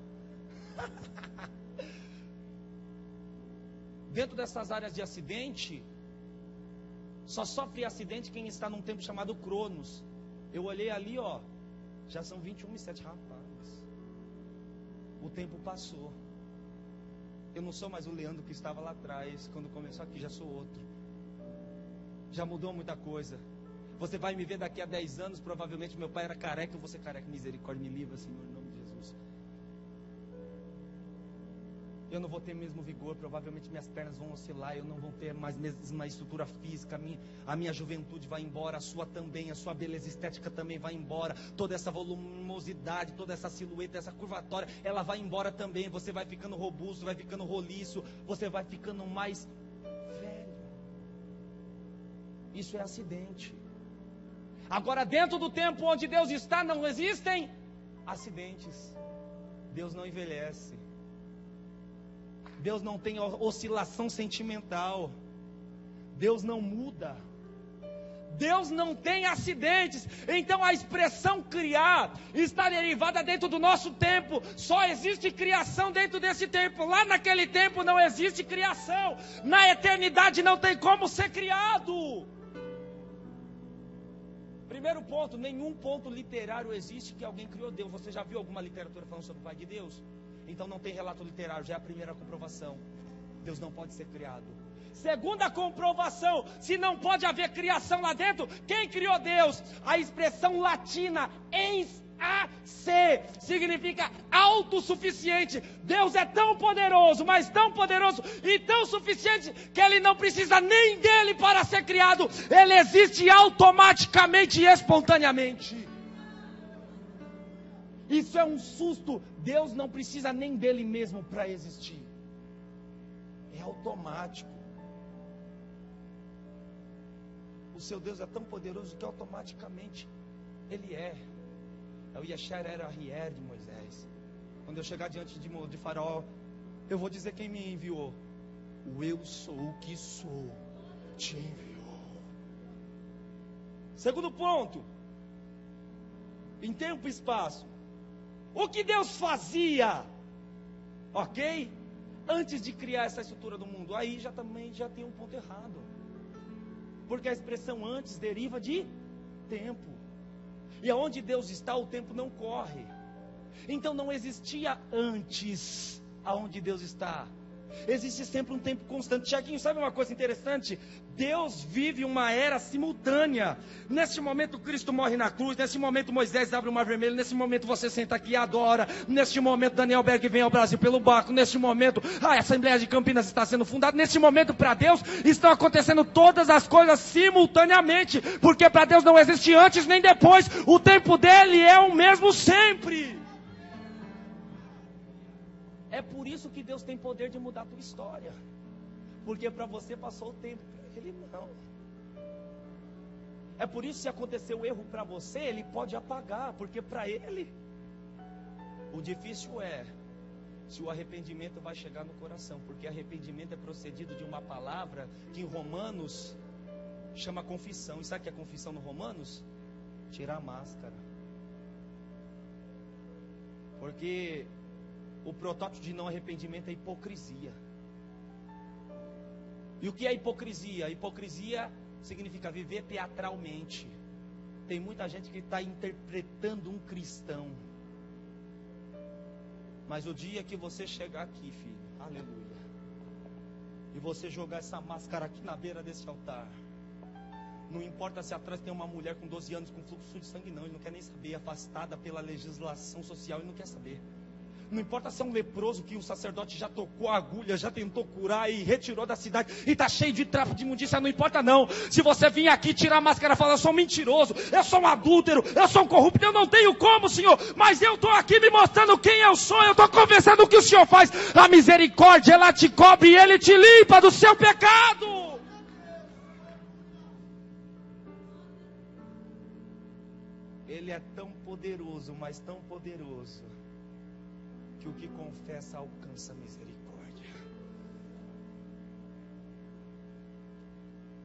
Dentro dessas áreas de acidente, só sofre acidente quem está num tempo chamado Cronos. Eu olhei ali, ó, já são 21h07, rapaz. O tempo passou. Eu não sou mais o Leandro que estava lá atrás, quando começou aqui, já sou outro. Já mudou muita coisa. Você vai me ver daqui a 10 anos, provavelmente meu pai era careca, eu vou ser careca. Misericórdia, me livra, Senhor, em nome de Jesus. eu não vou ter mesmo vigor, provavelmente minhas pernas vão oscilar, eu não vou ter mais mesma estrutura física, a minha juventude vai embora, a sua também, a sua beleza estética também vai embora, toda essa volumosidade, toda essa silhueta, essa curvatória, ela vai embora também, você vai ficando robusto, vai ficando roliço, você vai ficando mais velho. Isso é acidente. Agora, dentro do tempo onde Deus está, não existem acidentes. Deus não envelhece. Deus não tem oscilação sentimental. Deus não muda. Deus não tem acidentes. Então a expressão criar está derivada dentro do nosso tempo. Só existe criação dentro desse tempo. Lá naquele tempo não existe criação. Na eternidade não tem como ser criado. Primeiro ponto, nenhum ponto literário existe que alguém criou Deus. Você já viu alguma literatura falando sobre o Pai de Deus? Então não tem relato literário, já é a primeira comprovação. Deus não pode ser criado. Segunda comprovação, se não pode haver criação lá dentro, quem criou Deus? A expressão latina, ens a ser, significa autossuficiente. Deus é tão poderoso, mas tão poderoso e tão suficiente, que Ele não precisa nem dele para ser criado. Ele existe automaticamente e espontaneamente. Isso é um susto. Deus não precisa nem dele mesmo para existir. É automático. O seu Deus é tão poderoso que automaticamente Ele é. É o Yesher era Rier de Moisés. Quando eu chegar diante de Faraó, eu vou dizer quem me enviou. O eu sou o que sou te enviou. Segundo ponto, em tempo e espaço. O que Deus fazia, ok? Antes de criar essa estrutura do mundo. Aí também já tem um ponto errado. Porque a expressão antes deriva de tempo. E aonde Deus está, o tempo não corre. Então não existia antes aonde Deus está. Existe sempre um tempo constante. Tiaguinho, sabe uma coisa interessante? Deus vive uma era simultânea. Neste momento Cristo morre na cruz. Neste momento Moisés abre o mar vermelho. Neste momento você senta aqui e adora. Neste momento Daniel Berg vem ao Brasil pelo barco. Neste momento a Assembleia de Campinas está sendo fundada. Neste momento, para Deus, estão acontecendo todas as coisas simultaneamente. Porque para Deus não existe antes nem depois. O tempo dele é o mesmo sempre. É por isso que Deus tem poder de mudar a tua história. Porque para você passou o tempo, para Ele não. É por isso que se acontecer o erro para você, Ele pode apagar. Porque para Ele, o difícil é se o arrependimento vai chegar no coração. Porque arrependimento é procedido de uma palavra que em Romanos chama confissão. E sabe o que é confissão no Romanos? Tirar a máscara. Porque o protótipo de não arrependimento é hipocrisia. E o que é hipocrisia? Hipocrisia significa viver teatralmente. Tem muita gente que está interpretando um cristão. Mas o dia que você chegar aqui, filho, aleluia, e você jogar essa máscara aqui na beira desse altar, não importa se atrás tem uma mulher com 12 anos com fluxo de sangue, não. Ele não quer nem saber, afastada pela legislação social, ele não quer saber. Não importa se é um leproso que o sacerdote já tocou a agulha, já tentou curar e retirou da cidade e está cheio de trapo de imundícia, não importa não. Se você vir aqui tirar a máscara e falar, eu sou um mentiroso, eu sou um adúltero, eu sou um corrupto, eu não tenho como, Senhor, mas eu estou aqui me mostrando quem eu sou, eu estou confessando o que o Senhor faz. A misericórdia, ela te cobre e Ele te limpa do seu pecado. Ele é tão poderoso, mas tão poderoso, que o que confessa alcança misericórdia.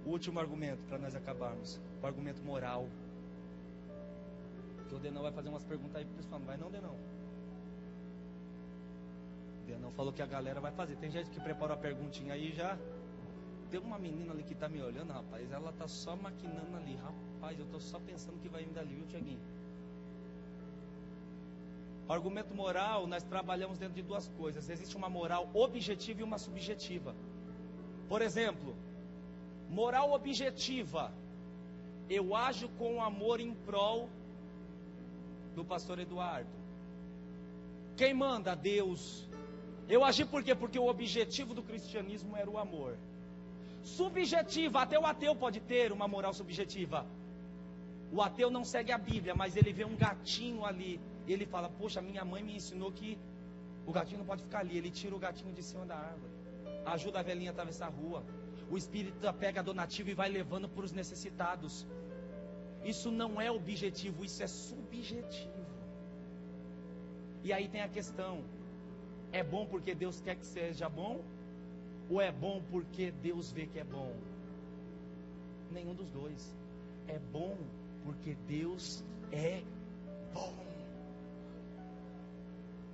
O último argumento para nós acabarmos, o argumento moral. Que o Denão vai fazer umas perguntas aí pro pessoal, não vai não, Denão? O Denão falou que a galera vai fazer. Tem gente que preparou a perguntinha aí já. Tem uma menina ali que tá me olhando, rapaz, ela tá só maquinando ali. Rapaz, eu tô só pensando que vai vir dali, viu, Tiaguinho? O argumento moral, nós trabalhamos dentro de duas coisas. Existe uma moral objetiva e uma subjetiva. Por exemplo, moral objetiva. Eu ajo com amor em prol do pastor Eduardo. Quem manda? Deus. Eu agi por quê? Porque o objetivo do cristianismo era o amor. Subjetiva, até o ateu pode ter uma moral subjetiva. O ateu não segue a Bíblia, mas ele vê um gatinho ali, e ele fala, poxa, minha mãe me ensinou que o gatinho não pode ficar ali. Ele tira o gatinho de cima da árvore, ajuda a velhinha a atravessar a rua. O espírita pega a donativa e vai levando para os necessitados. Isso não é objetivo, isso é subjetivo. E aí tem a questão, é bom porque Deus quer que seja bom? Ou é bom porque Deus vê que é bom? Nenhum dos dois. É bom porque Deus é bom.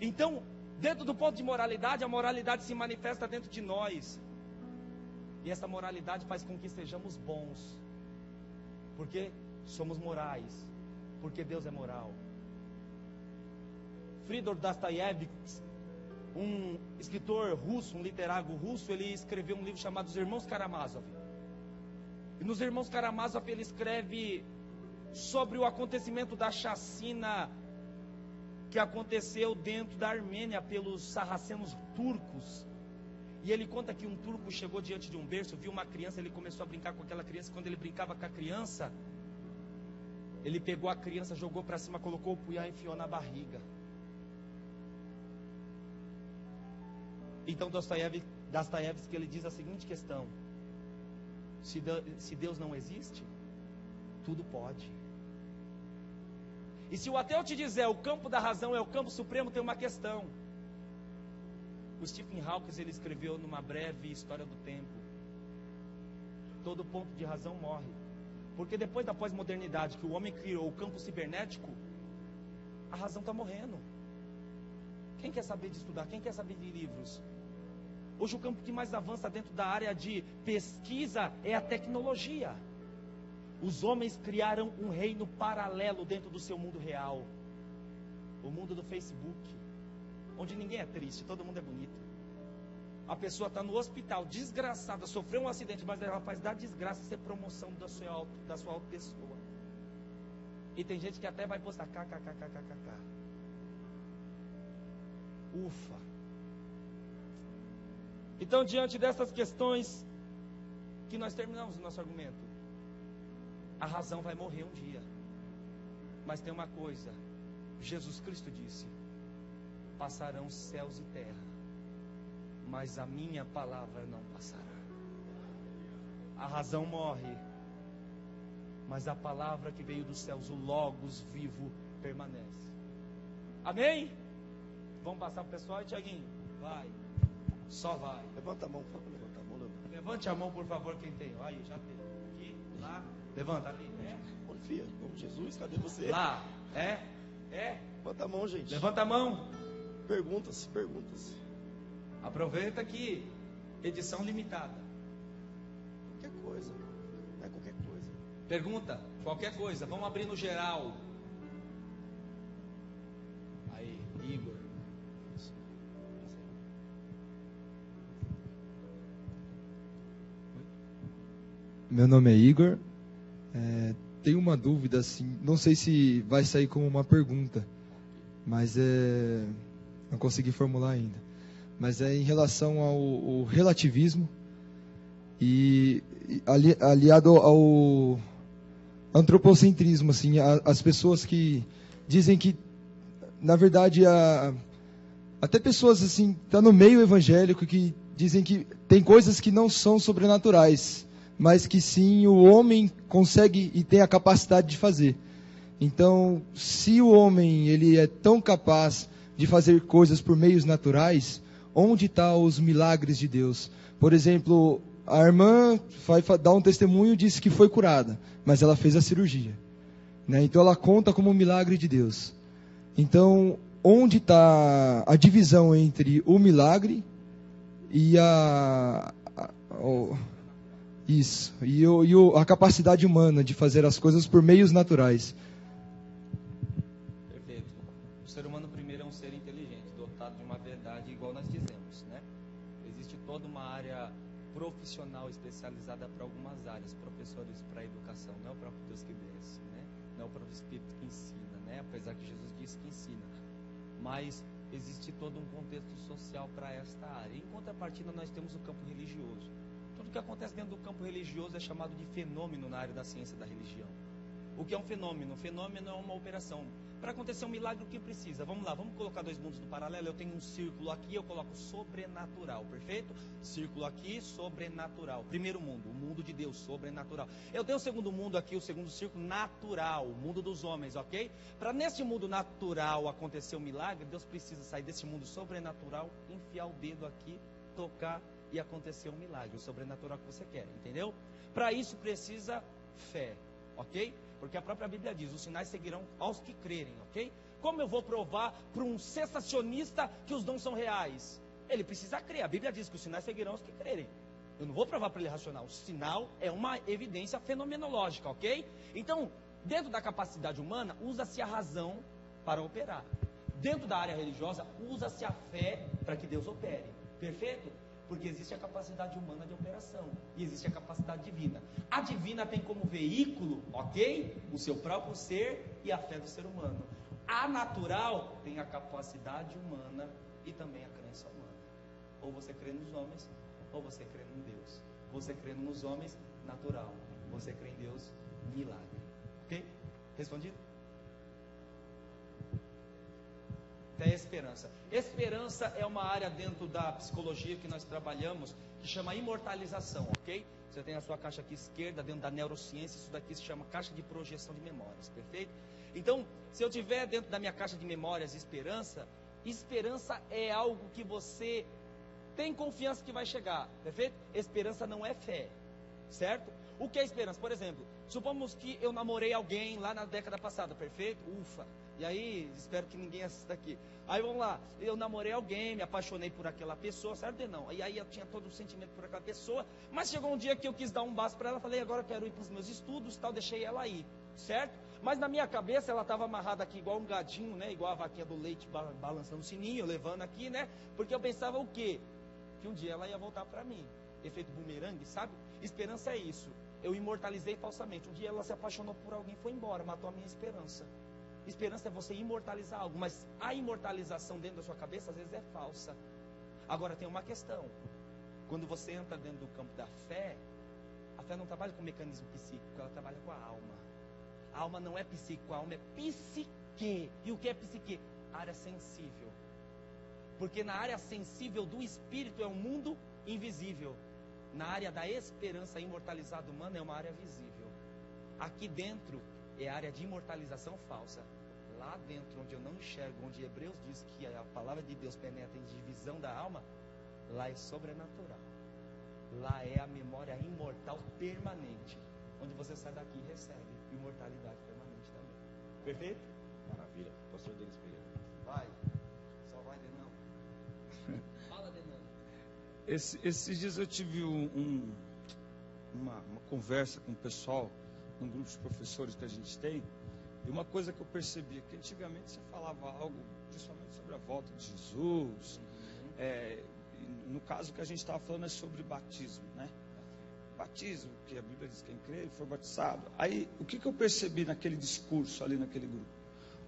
Então, dentro do ponto de moralidade, a moralidade se manifesta dentro de nós. E essa moralidade faz com que sejamos bons. Porque somos morais. Porque Deus é moral. Fyodor Dostoiévski, um escritor russo, um literário russo, ele escreveu um livro chamado Os Irmãos Karamazov. E nos Irmãos Karamazov ele escreve sobre o acontecimento da chacina que aconteceu dentro da Armênia pelos sarracenos turcos. E ele conta que um turco chegou diante de um berço, viu uma criança, ele começou a brincar com aquela criança. Quando ele brincava com a criança, ele pegou a criança, jogou para cima, colocou o punhal e enfiou na barriga. Então Dostoiévski ele diz a seguinte questão: se Deus não existe, tudo pode. E se o ateu te dizer o campo da razão é o campo supremo, tem uma questão. O Stephen Hawking ele escreveu numa breve história do tempo: todo ponto de razão morre. Porque depois da pós-modernidade, que o homem criou o campo cibernético, a razão está morrendo. Quem quer saber de estudar? Quem quer saber de livros? Hoje o campo que mais avança dentro da área de pesquisa é a tecnologia. Os homens criaram um reino paralelo dentro do seu mundo real. O mundo do Facebook, onde ninguém é triste, todo mundo é bonito. A pessoa está no hospital, desgraçada, sofreu um acidente, mas ela faz da desgraça ser promoção da sua auto pessoa. E tem gente que até vai postar kkkkkk. Ufa. Então, diante dessas questões que nós terminamos o nosso argumento, a razão vai morrer um dia. Mas tem uma coisa, Jesus Cristo disse: passarão céus e terra, mas a minha palavra não passará. A razão morre, mas a palavra que veio dos céus, o Logos vivo, permanece. Amém? Vamos passar para o pessoal, Tiaguinho? Vai. Só vai. Levanta a mão, por favor. Levanta a mão, Levante a mão, por favor, quem tem. Aí, já tem. Aqui, lá. Levanta ali. Confia. Em nome de Jesus, cadê você? Lá. Levanta a mão, gente. Levanta a mão. Perguntas. Aproveita que edição limitada. Qualquer coisa. Não é qualquer coisa. Pergunta, qualquer coisa. Vamos abrir no geral. Aí, Igor. Meu nome é Igor. Tenho uma dúvida, assim, não sei se vai sair como uma pergunta, mas não consegui formular ainda. Mas é em relação ao relativismo e aliado ao antropocentrismo, assim, as pessoas que dizem que, na verdade, até pessoas assim, tá no meio evangélico, que dizem que tem coisas que não são sobrenaturais, mas que sim o homem consegue e tem a capacidade de fazer. Então, se o homem ele é tão capaz de fazer coisas por meios naturais, onde estão os milagres de Deus? Por exemplo, a irmã vai dar um testemunho e disse que foi curada, mas ela fez a cirurgia, né? Então ela conta como um milagre de Deus. Então, onde está a divisão entre o milagre e a capacidade humana de fazer as coisas por meios naturais? Perfeito. O ser humano primeiro é um ser inteligente, dotado de uma verdade, igual nós dizemos, né? Existe toda uma área profissional especializada para algumas áreas, professores para a educação, não é o próprio Deus que desce, né? Não é o próprio Espírito que ensina, né? Apesar que Jesus disse que ensina. Mas existe todo um contexto social para esta área. Em contrapartida, nós temos o campo religioso. Tudo que acontece dentro do campo religioso é chamado de fenômeno na área da ciência da religião. O que é um fenômeno? Um fenômeno é uma operação. Para acontecer um milagre, o que precisa? Vamos lá, vamos colocar dois mundos no paralelo. Eu tenho um círculo aqui, eu coloco sobrenatural, perfeito? Círculo aqui, sobrenatural. Primeiro mundo, o mundo de Deus, sobrenatural. Eu tenho o segundo mundo aqui, o segundo círculo, natural, o mundo dos homens, ok? Para nesse mundo natural acontecer um milagre, Deus precisa sair desse mundo sobrenatural, enfiar o dedo aqui, tocar e acontecer um milagre, o sobrenatural que você quer, entendeu? Para isso precisa fé, ok? Porque a própria Bíblia diz, os sinais seguirão aos que crerem, ok? Como eu vou provar para um sensacionista que os dons são reais? Ele precisa crer, a Bíblia diz que os sinais seguirão aos que crerem. Eu não vou provar para ele racional, o sinal é uma evidência fenomenológica, ok? Então, dentro da capacidade humana, usa-se a razão para operar. Dentro da área religiosa, usa-se a fé para que Deus opere, perfeito? Porque existe a capacidade humana de operação e existe a capacidade divina. A divina tem como veículo, ok? O seu próprio ser e a fé do ser humano. A natural tem a capacidade humana e também a crença humana. Ou você crê nos homens, ou você crê em Deus. Você crê nos homens, natural. Você crê em Deus, milagre. Ok? Respondido? Fé e esperança. Esperança é uma área dentro da psicologia que nós trabalhamos, que chama imortalização, ok? Você tem a sua caixa aqui esquerda, dentro da neurociência, isso daqui se chama caixa de projeção de memórias, perfeito? Então, se eu tiver dentro da minha caixa de memórias esperança, esperança é algo que você tem confiança que vai chegar, perfeito? Esperança não é fé, certo? O que é esperança? Por exemplo, supomos que eu namorei alguém lá na década passada, perfeito? Ufa! E aí, espero que ninguém assista aqui. Aí vamos lá, eu namorei alguém, me apaixonei por aquela pessoa, certo ou não? E aí eu tinha todo o sentimento por aquela pessoa, mas chegou um dia que eu quis dar um basta para ela, falei, agora eu quero ir para os meus estudos, tal, deixei ela ir, certo? Mas na minha cabeça ela estava amarrada aqui igual um gadinho, né? Igual a vaquinha do leite balançando o sininho, levando aqui, né? Porque eu pensava o quê? Que um dia ela ia voltar para mim. Efeito bumerangue, sabe? Esperança é isso. Eu imortalizei falsamente. Um dia ela se apaixonou por alguém, foi embora, matou a minha esperança. Esperança é você imortalizar algo, mas a imortalização dentro da sua cabeça às vezes é falsa. Agora tem uma questão. Quando você entra dentro do campo da fé, a fé não trabalha com mecanismo psíquico, ela trabalha com a alma. A alma não é psíquico, a alma é psique. E o que é psique? Área sensível. Porque na área sensível do espírito é um mundo invisível. Na área da esperança imortalizada humana é uma área visível. Aqui dentro é a área de imortalização falsa. Lá dentro, onde eu não enxergo, onde Hebreus diz que a palavra de Deus penetra em divisão da alma, lá é sobrenatural. Lá é a memória imortal permanente. Onde você sai daqui e recebe imortalidade permanente também. Perfeito? Maravilha. Pastor Denis Pereira. Vai. Só vai, Denão. Fala, Denão. Esses dias eu tive uma conversa com o pessoal, num grupo de professores que a gente tem, e uma coisa que eu percebi, que antigamente você falava algo, principalmente sobre a volta de Jesus, no caso que a gente estava falando é sobre batismo, né? Batismo, que a Bíblia diz que quem crê foi batizado. Aí, o que eu percebi naquele discurso ali naquele grupo?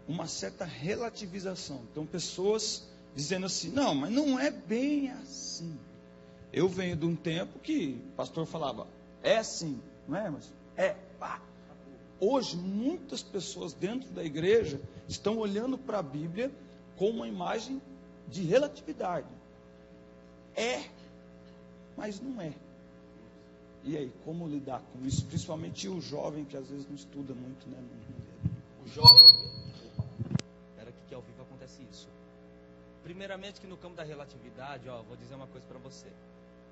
Uma certa relativização. Então, pessoas dizendo assim, não, mas não é bem assim. Eu venho de um tempo que o pastor falava, é assim, não é, mas pá. Hoje, muitas pessoas dentro da igreja estão olhando para a Bíblia com uma imagem de relatividade. É, mas não é. E aí, como lidar com isso? Principalmente o jovem que às vezes não estuda muito, né? O jovem... Espera que ao vivo acontece isso. Primeiramente que no campo da relatividade, vou dizer uma coisa para você.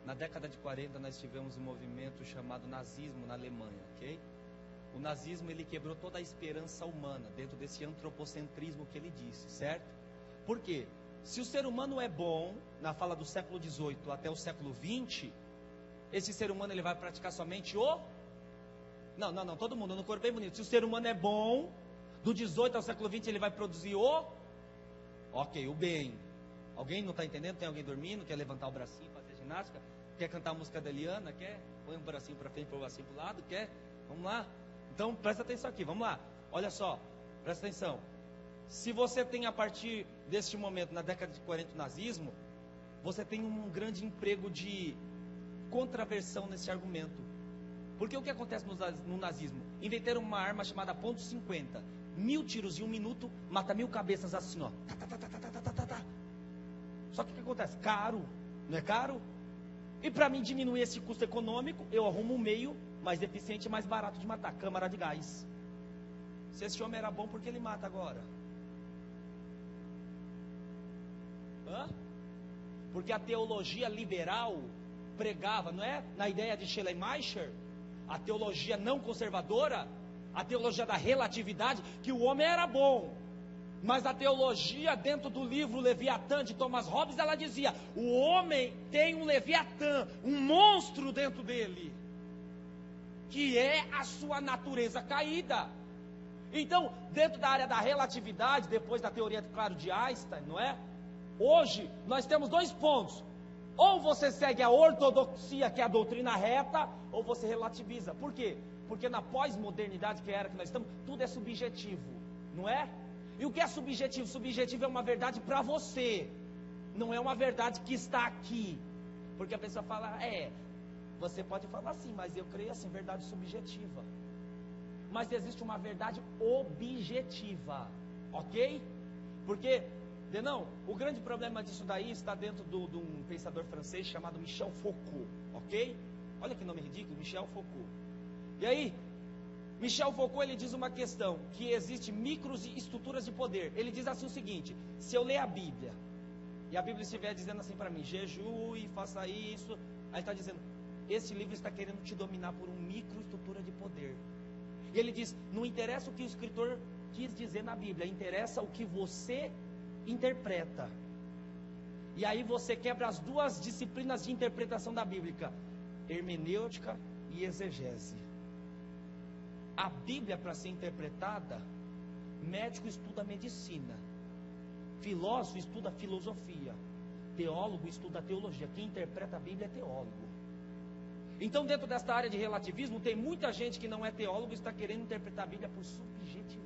Na década de 40 nós tivemos um movimento chamado nazismo na Alemanha, ok? O nazismo ele quebrou toda a esperança humana dentro desse antropocentrismo que ele disse, certo? Por quê? Se o ser humano é bom, na fala do século XVIII até o século XX, esse ser humano ele vai praticar somente o... Não, todo mundo, no corpo bem bonito. Se o ser humano é bom, do 18 ao século XX ele vai produzir o... Ok, o bem. Alguém não está entendendo? Tem alguém dormindo? Quer levantar o bracinho, fazer ginástica? Quer cantar a música da Eliana? Quer? Põe um bracinho para frente, põe um bracinho para o lado? Quer? Vamos lá? Então, presta atenção aqui, vamos lá. Olha só, presta atenção. Se você tem a partir deste momento, na década de 40, o nazismo, você tem um grande emprego de contraversão nesse argumento. Porque o que acontece no nazismo? Inventaram uma arma chamada ponto .50. 1000 tiros em 1 minuto, mata 1000 cabeças assim, ó. Só que o que acontece? Caro, não é caro? E para mim diminuir esse custo econômico, eu arrumo um meio mais eficiente e mais barato de matar, câmara de gás. Se esse homem era bom, por que ele mata agora? Hã? Porque a teologia liberal pregava, não é? Na ideia de Schleiermacher, a teologia não conservadora, a teologia da relatividade, que o homem era bom. Mas a teologia dentro do livro Leviatã de Thomas Hobbes, ela dizia: o homem tem um Leviatã, um monstro dentro dele, que é a sua natureza caída. Então, dentro da área da relatividade, depois da teoria, claro, de Einstein, não é? Hoje, nós temos 2 pontos. Ou você segue a ortodoxia, que é a doutrina reta, ou você relativiza. Por quê? Porque na pós-modernidade, que é a era que nós estamos, tudo é subjetivo, não é? E o que é subjetivo? Subjetivo é uma verdade para você, não é uma verdade que está aqui. Porque a pessoa fala, você pode falar assim, mas eu creio assim, verdade subjetiva. Mas existe uma verdade objetiva, ok? Porque, não, o grande problema disso daí está dentro de um pensador francês chamado Michel Foucault, ok? Olha que nome ridículo, Michel Foucault. E aí, Michel Foucault, ele diz uma questão, que existe microestruturas de poder. Ele diz assim o seguinte: se eu ler a Bíblia, e a Bíblia estiver dizendo assim para mim, jejue, faça isso, aí está dizendo, esse livro está querendo te dominar por uma microestrutura de poder. E ele diz, não interessa o que o escritor quis dizer na Bíblia, interessa o que você interpreta. E aí você quebra as 2 disciplinas de interpretação da Bíblia, hermenêutica e exegese. A Bíblia, para ser interpretada, médico estuda medicina, filósofo estuda filosofia, teólogo estuda teologia. Quem interpreta a Bíblia é teólogo. Então, dentro desta área de relativismo, tem muita gente que não é teólogo e está querendo interpretar a Bíblia por subjetivismo,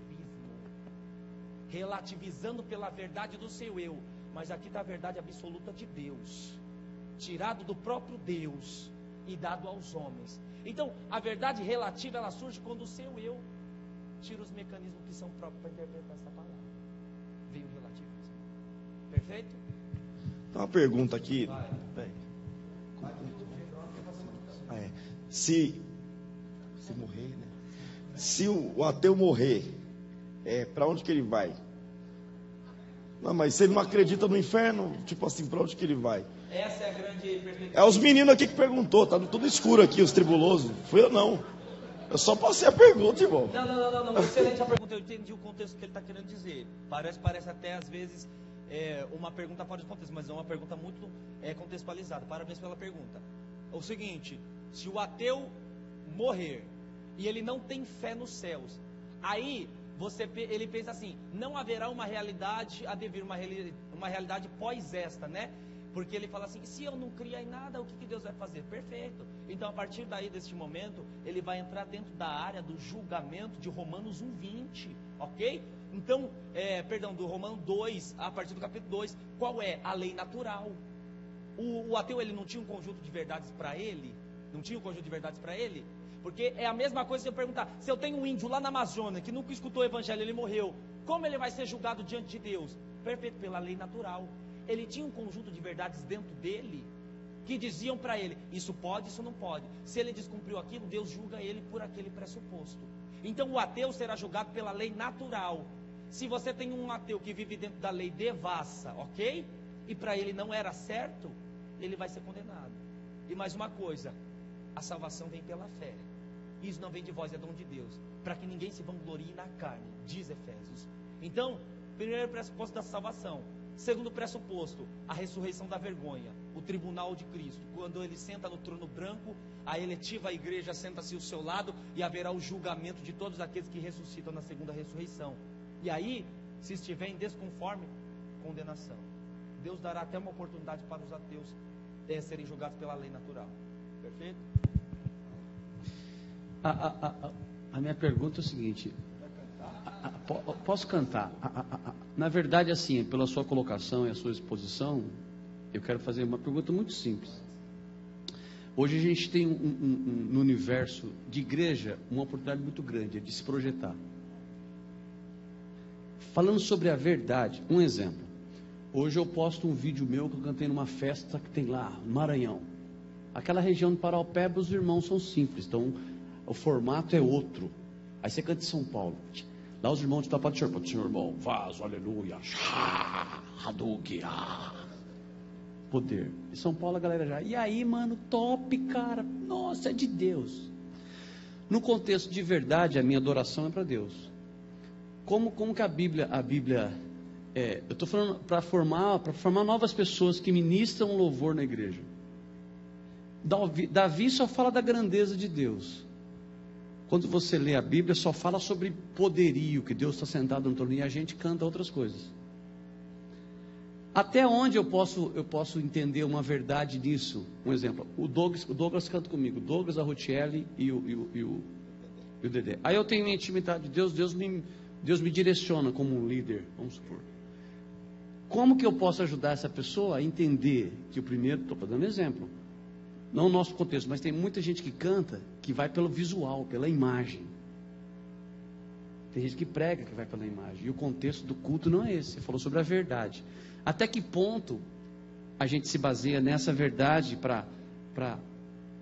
relativizando pela verdade do seu eu. Mas aqui está a verdade absoluta de Deus, tirado do próprio Deus e dado aos homens. Então, a verdade relativa, ela surge quando o seu eu tira os mecanismos que são próprios para interpretar essa palavra. Veio o relativismo. Perfeito? Tem uma pergunta aqui. Se morrer, né? Se o ateu morrer, para onde que ele vai? Não, mas se ele não acredita no inferno, tipo assim, para onde que ele vai? Essa é a grande perspectiva. É os meninos aqui que perguntou, tá tudo escuro aqui, os tribulosos. Fui eu não. Eu só passei a pergunta, irmão. Não. Excelente a pergunta. Eu entendi o contexto que ele está querendo dizer. Parece até às vezes uma pergunta fora de contexto, mas é uma pergunta muito contextualizada. Parabéns pela pergunta. O seguinte: se o ateu morrer e ele não tem fé nos céus, aí ele pensa assim, não haverá uma realidade a devir, uma realidade pós esta, né? Porque ele fala assim, se eu não criar em nada, o que Deus vai fazer? Perfeito. Então, a partir daí, deste momento, ele vai entrar dentro da área do julgamento de Romanos 1:20, ok? Então, do Romano 2, a partir do capítulo 2, qual é? A lei natural. O ateu, ele não tinha um conjunto de verdades para ele? Não tinha um conjunto de verdades para ele? Porque é a mesma coisa se eu perguntar, se eu tenho um índio lá na Amazônia, que nunca escutou o evangelho, ele morreu, como ele vai ser julgado diante de Deus? Perfeito, pela lei natural. Ele tinha um conjunto de verdades dentro dele, que diziam para ele, isso pode, isso não pode. Se ele descumpriu aquilo, Deus julga ele por aquele pressuposto. Então o ateu será julgado pela lei natural. Se você tem um ateu que vive dentro da lei devassa, ok? E para ele não era certo, ele vai ser condenado. E mais uma coisa, a salvação vem pela fé. Isso não vem de vós, é dom de Deus, para que ninguém se vanglorie na carne, diz Efésios. Então, primeiro pressuposto da salvação. Segundo pressuposto, a ressurreição da vergonha, o tribunal de Cristo. Quando ele senta no trono branco, a eletiva igreja senta-se ao seu lado e haverá o julgamento de todos aqueles que ressuscitam na segunda ressurreição. E aí, se estiver em desconforme, condenação. Deus dará até uma oportunidade para os ateus serem julgados pela lei natural. Perfeito? A minha pergunta é o seguinte: Posso cantar? Na verdade, assim, pela sua colocação e a sua exposição, eu quero fazer uma pergunta muito simples. Hoje a gente tem no universo de igreja uma oportunidade muito grande de se projetar. Falando sobre a verdade, um exemplo. Hoje eu posto um vídeo meu que eu cantei numa festa que tem lá, no Maranhão. Aquela região de Paraupeba, os irmãos são simples, então o formato é outro. Aí você canta em São Paulo. Lá os irmãos estão para o Senhor, irmão, vaso, aleluia, Hadouken, poder. Em São Paulo a galera já, e aí, mano, top, cara, nossa, é de Deus. No contexto de verdade, a minha adoração é para Deus. Como que a Bíblia eu estou falando para formar novas pessoas que ministram louvor na igreja. Davi só fala da grandeza de Deus. Quando você lê a Bíblia, só fala sobre poderio, que Deus está sentado no trono, e a gente canta outras coisas. Até onde eu posso entender uma verdade nisso? Um exemplo, o Douglas canta comigo, o Douglas, a Rotiele e o Dedé. Aí eu tenho minha intimidade de Deus, Deus me direciona como um líder, vamos supor. Como que eu posso ajudar essa pessoa a entender que o primeiro, estou dando exemplo, não o nosso contexto, mas tem muita gente que canta, que vai pelo visual, pela imagem. Tem gente que prega que vai pela imagem, e o contexto do culto não é esse, você falou sobre a verdade. Até que ponto a gente se baseia nessa verdade para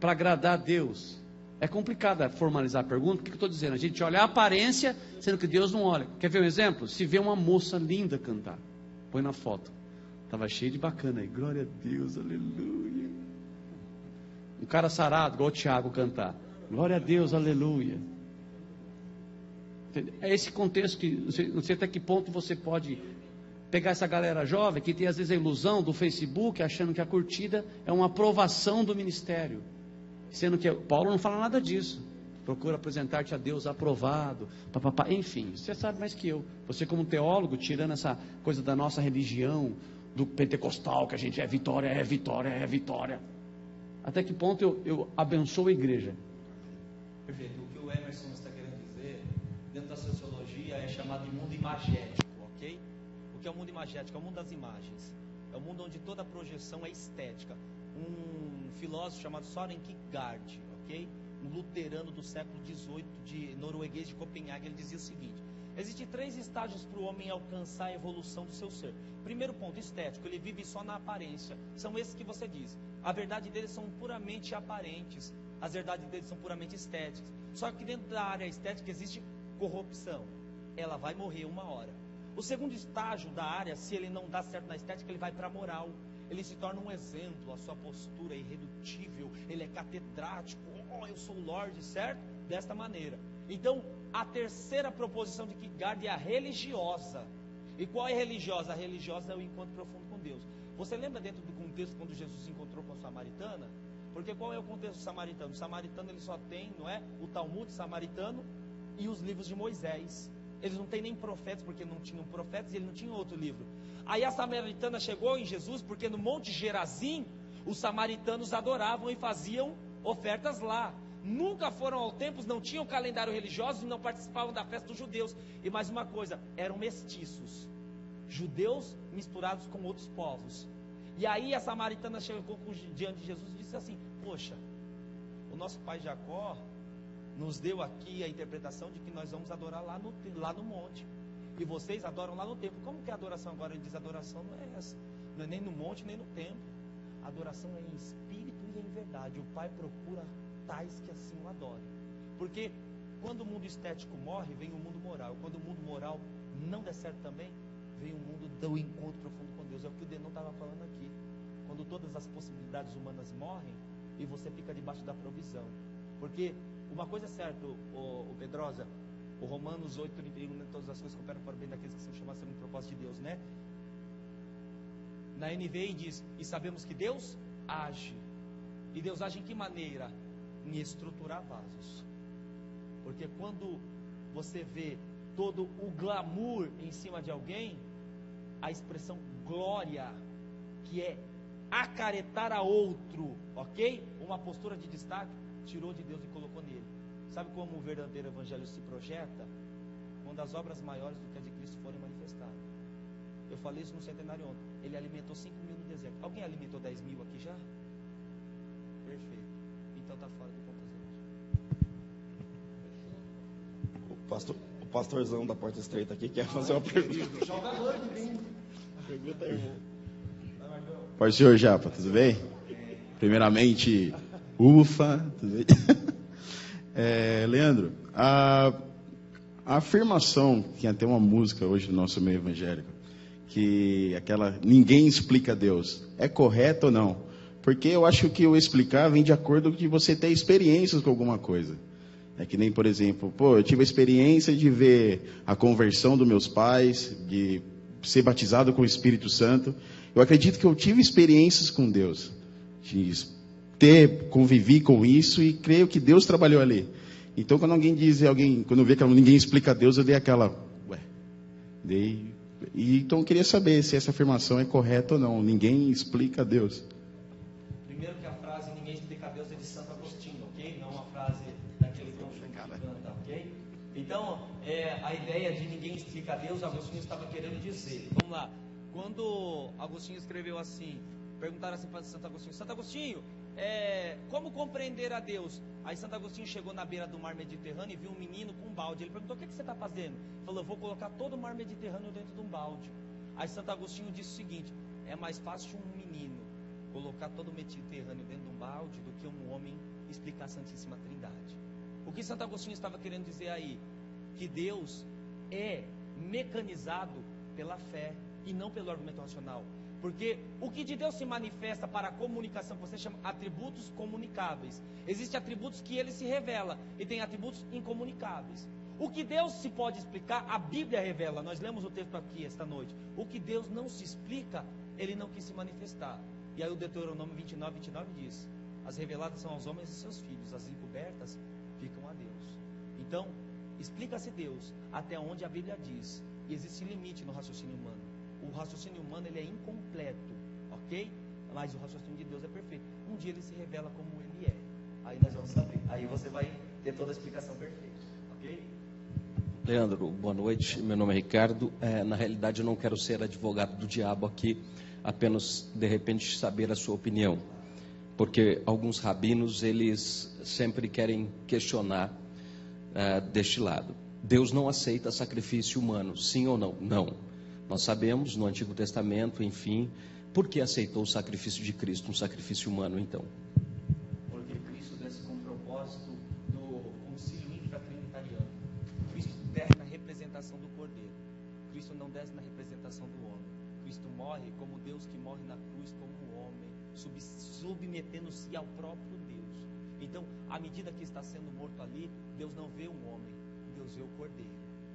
agradar a Deus? É complicado formalizar a pergunta, porque eu estou dizendo? A gente olha a aparência, sendo que Deus não olha. Quer ver um exemplo? Se vê uma moça linda cantar, põe na foto, estava cheio de bacana aí, glória a Deus, aleluia. Um cara sarado, igual o Tiago cantar, glória a Deus, aleluia. É esse contexto que, não sei até que ponto você pode pegar essa galera jovem, que tem às vezes a ilusão do Facebook, achando que a curtida é uma aprovação do ministério, sendo que Paulo não fala nada disso. Procura apresentar-te a Deus aprovado, papapá. Enfim, você sabe mais que eu. Você como teólogo, tirando essa coisa da nossa religião, do pentecostal, que a gente é vitória, é vitória, é vitória. Até que ponto eu abençoo a igreja? Perfeito. O que o Emerson está querendo dizer, dentro da sociologia, é chamado de mundo imagético, ok? O que é o mundo imagético? É o mundo das imagens. É o mundo onde toda projeção é estética. Um filósofo chamado Søren Kierkegaard, ok? Um luterano do século XVIII, de norueguês de Copenhague, ele dizia o seguinte: existem 3 estágios para o homem alcançar a evolução do seu ser. Primeiro ponto, estético, ele vive só na aparência. São esses que você diz. A verdade deles são puramente aparentes. As verdades deles são puramente estéticas. Só que dentro da área estética existe corrupção. Ela vai morrer uma hora. O segundo estágio da área, se ele não dá certo na estética, ele vai para a moral. Ele se torna um exemplo, a sua postura é irredutível, ele é catedrático, eu sou o Lorde, certo? Desta maneira. Então, a terceira proposição de Kierkegaard é a religiosa. E qual é a religiosa? A religiosa é o encontro profundo com Deus. Você lembra dentro do contexto quando Jesus se encontrou com a samaritana? Porque qual é o contexto do samaritano? O samaritano ele só tem, não é? O Talmud samaritano e os livros de Moisés. Eles não têm nem profetas, porque não tinham profetas e ele não tinha outro livro. Aí a samaritana chegou em Jesus, porque no Monte Gerazim, os samaritanos adoravam e faziam ofertas lá. Nunca foram ao templo, não tinham calendário religioso e não participavam da festa dos judeus. E mais uma coisa, eram mestiços. Judeus misturados com outros povos. E aí a samaritana chegou diante de Jesus e disse assim: poxa, o nosso pai Jacó nos deu aqui a interpretação de que nós vamos adorar lá no monte. E vocês adoram lá no templo. Como que é a adoração agora? Ele diz: a adoração não é essa. Não é nem no monte, nem no templo. A adoração é em espírito e em verdade. O Pai procura tais que assim o adorem. Porque quando o mundo estético morre, vem o mundo moral. Quando o mundo moral não der certo também, vem o mundo do encontro profundo com Deus. É o que o Denon estava falando aqui. Quando todas as possibilidades humanas morrem e você fica debaixo da provisão. Porque uma coisa é certa, o Pedrosa, o Romanos 8:31, né, todas as coisas cooperam para o bem daqueles que são chamados segundo o propósito de Deus, né? Na NVI diz: e sabemos que Deus age. E Deus age em que maneira? Em estruturar vasos. Porque quando você vê todo o glamour em cima de alguém, a expressão glória, que é acaretar a outro, ok? Uma postura de destaque, tirou de Deus e colocou nele. Sabe como o verdadeiro evangelho se projeta? quando as obras maiores do que a de Cristo forem manifestadas. Eu falei isso no centenário ontem. Ele alimentou 5 mil no deserto. Alguém alimentou 10 mil aqui já? Perfeito. Então está fora do contexto. O pastorzão da porta estreita aqui quer fazer uma pergunta. Pergunta, irmão. Pastor Japa, tudo bem? Primeiramente, ufa, tudo bem? Leandro, a afirmação, que até uma música hoje no nosso meio evangélico, que aquela ninguém explica Deus, é correto ou não? Porque eu acho que o explicar vem de acordo com que você ter experiências com alguma coisa. É que nem, por exemplo, eu tive a experiência de ver a conversão dos meus pais, de ser batizado com o Espírito Santo. Eu acredito que eu tive experiências com Deus, de convivi com isso e creio que Deus trabalhou ali. Então, quando quando eu vi que ninguém explica Deus, eu dei aquela, então eu queria saber se essa afirmação é correta ou não. Ninguém explica Deus. Primeiro que a frase ninguém explica Deus é de Santo Agostinho, ok? Não uma frase daquele conjunto que canta, ok? Então, a ideia de ninguém explica Deus, Agostinho estava querendo dizer. Vamos lá. Quando Agostinho escreveu assim, perguntaram assim para Santo Agostinho, como compreender a Deus? Aí Santo Agostinho chegou na beira do mar Mediterrâneo e viu um menino com um balde. Ele perguntou: o que você está fazendo? Ele falou: eu vou colocar todo o mar Mediterrâneo dentro de um balde. Aí Santo Agostinho disse o seguinte: é mais fácil um menino colocar todo o Mediterrâneo dentro de um balde do que um homem explicar a Santíssima Trindade. O que Santo Agostinho estava querendo dizer aí? Que Deus é mecanizado pela fé e não pelo argumento racional. Porque o que de Deus se manifesta para a comunicação, você chama atributos comunicáveis. Existem atributos que ele se revela e tem atributos incomunicáveis. O que Deus se pode explicar, a Bíblia revela. Nós lemos o texto aqui esta noite. O que Deus não se explica, ele não quis se manifestar. E aí o Deuteronômio 29 diz: as reveladas são aos homens e seus filhos, as encobertas ficam a Deus. Então, explica-se Deus até onde a Bíblia diz. E existe limite no raciocínio humano. O raciocínio humano ele é incompleto, ok? Mas o raciocínio de Deus é perfeito. Um dia ele se revela como ele é. Aí nós vamos saber. Aí você vai ter toda a explicação perfeita, ok? Leandro, boa noite. Meu nome é Ricardo. Na realidade, eu não quero ser advogado do diabo aqui, apenas de repente saber a sua opinião, porque alguns rabinos eles sempre querem questionar deste lado. Deus não aceita sacrifício humano, sim ou não? Não. Nós sabemos no Antigo Testamento, enfim, por que aceitou o sacrifício de Cristo, um sacrifício humano, então? Porque Cristo desce com o propósito do concílio infratrinitariano. Cristo desce na representação do Cordeiro. Cristo não desce na representação do homem. Cristo morre como Deus que morre na cruz como homem, submetendo-se ao próprio Deus. Então, à medida que está sendo morto ali, Deus não vê um homem, Deus vê o Cordeiro.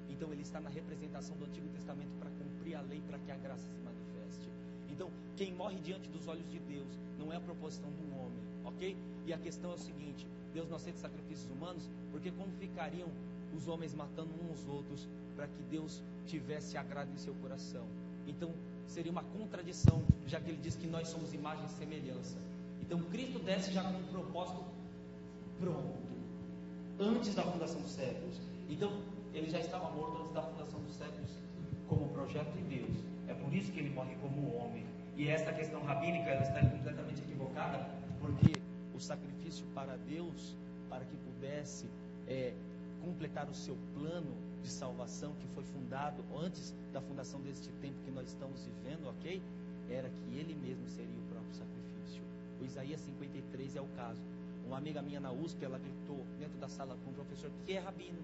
Então ele está na representação do Antigo Testamento para cumprir a lei, para que a graça se manifeste. Então, quem morre diante dos olhos de Deus não é a proposição de um homem, ok? E a questão é o seguinte: Deus não aceita sacrifícios humanos, porque como ficariam os homens matando uns aos outros para que Deus tivesse agrado em seu coração? Então, seria uma contradição, já que ele diz que nós somos imagem e semelhança. Então, Cristo desce já com um propósito pronto, antes da fundação dos séculos. Então, ele já estava morto antes da fundação dos séculos, como projeto de Deus. É por isso que ele morre como homem. E essa questão rabínica, ela está completamente equivocada, porque o sacrifício para Deus, para que pudesse completar o seu plano de salvação, que foi fundado antes da fundação deste tempo que nós estamos vivendo, ok? Era que ele mesmo seria o próprio sacrifício. O Isaías 53 é o caso. Uma amiga minha na USP, ela gritou dentro da sala com um professor que é rabino,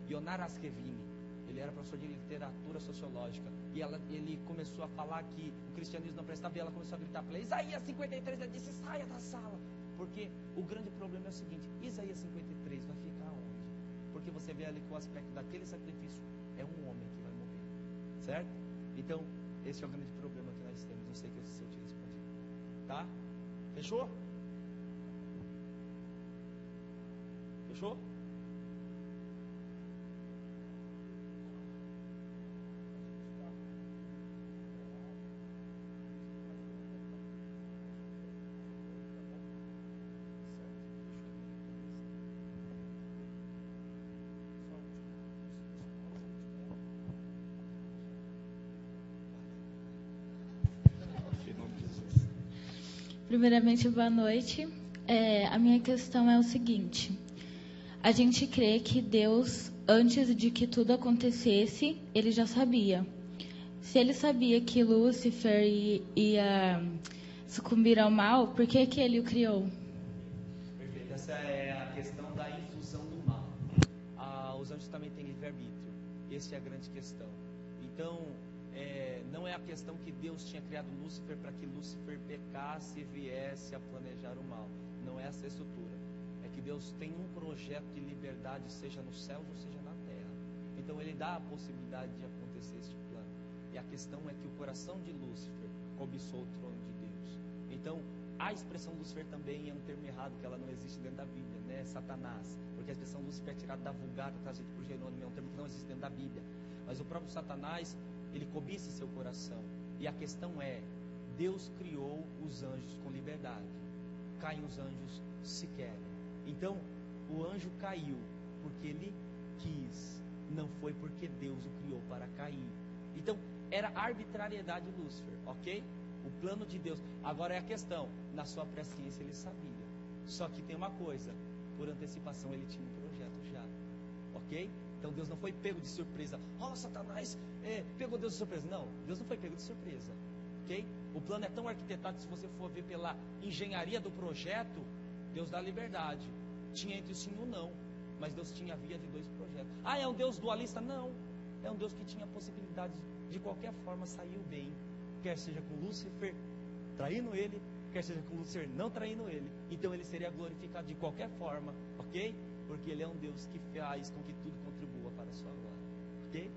Yonar Askevini. Ele era professor de literatura sociológica. E ele começou a falar que o cristianismo não prestava, e ela começou a gritar para ele: Isaías 53, ele disse: saia da sala. Porque o grande problema é o seguinte: Isaías 53 vai ficar onde? Porque você vê ali que o aspecto daquele sacrifício é um homem que vai morrer, certo? Então, esse é o grande problema que nós temos. Não sei se eu te respondi. Tá? Fechou? Fechou? Primeiramente, boa noite. A minha questão é o seguinte: a gente crê que Deus, antes de que tudo acontecesse, ele já sabia. Se ele sabia que Lúcifer ia sucumbir ao mal, por que ele o criou? Perfeito. Essa é a questão da infusão do mal. Os anjos também têm livre-arbítrio. Essa é a grande questão. Então, não é a questão que Deus tinha criado Lúcifer para que Lúcifer pecasse e viesse a planejar o mal. Não é essa a estrutura. É que Deus tem um projeto de liberdade, seja no céu ou seja na terra. Então ele dá a possibilidade de acontecer este plano. E a questão é que o coração de Lúcifer cobiçou o trono de Deus. Então, a expressão Lúcifer também é um termo errado, que ela não existe dentro da Bíblia, né? Satanás. Porque a expressão Lúcifer é tirada da Vulgata, trazida por Jerônimo, é um termo que não existe dentro da Bíblia. Mas o próprio Satanás, ele cobiça seu coração. E a questão é, Deus criou os anjos com liberdade. Caem os anjos se querem. Então, o anjo caiu porque ele quis. Não foi porque Deus o criou para cair. Então, era arbitrariedade de Lúcifer, ok? O plano de Deus. Agora é a questão, na sua presciência ele sabia. Só que tem uma coisa, por antecipação ele tinha um projeto já, ok? Então Deus não foi pego de surpresa. Satanás pegou Deus de surpresa. Não, Deus não foi pego de surpresa, ok? O plano é tão arquitetado que se você for ver pela engenharia do projeto, Deus dá liberdade. Tinha entre o sim e o não, mas Deus tinha a via de dois projetos. É um Deus dualista? Não, é um Deus que tinha a possibilidade de qualquer forma sair o bem. Quer seja com Lúcifer traindo ele, quer seja com Lúcifer não traindo ele. Então ele seria glorificado de qualquer forma, ok? Porque ele é um Deus que faz com que tudo contribua para a sua glória, ok?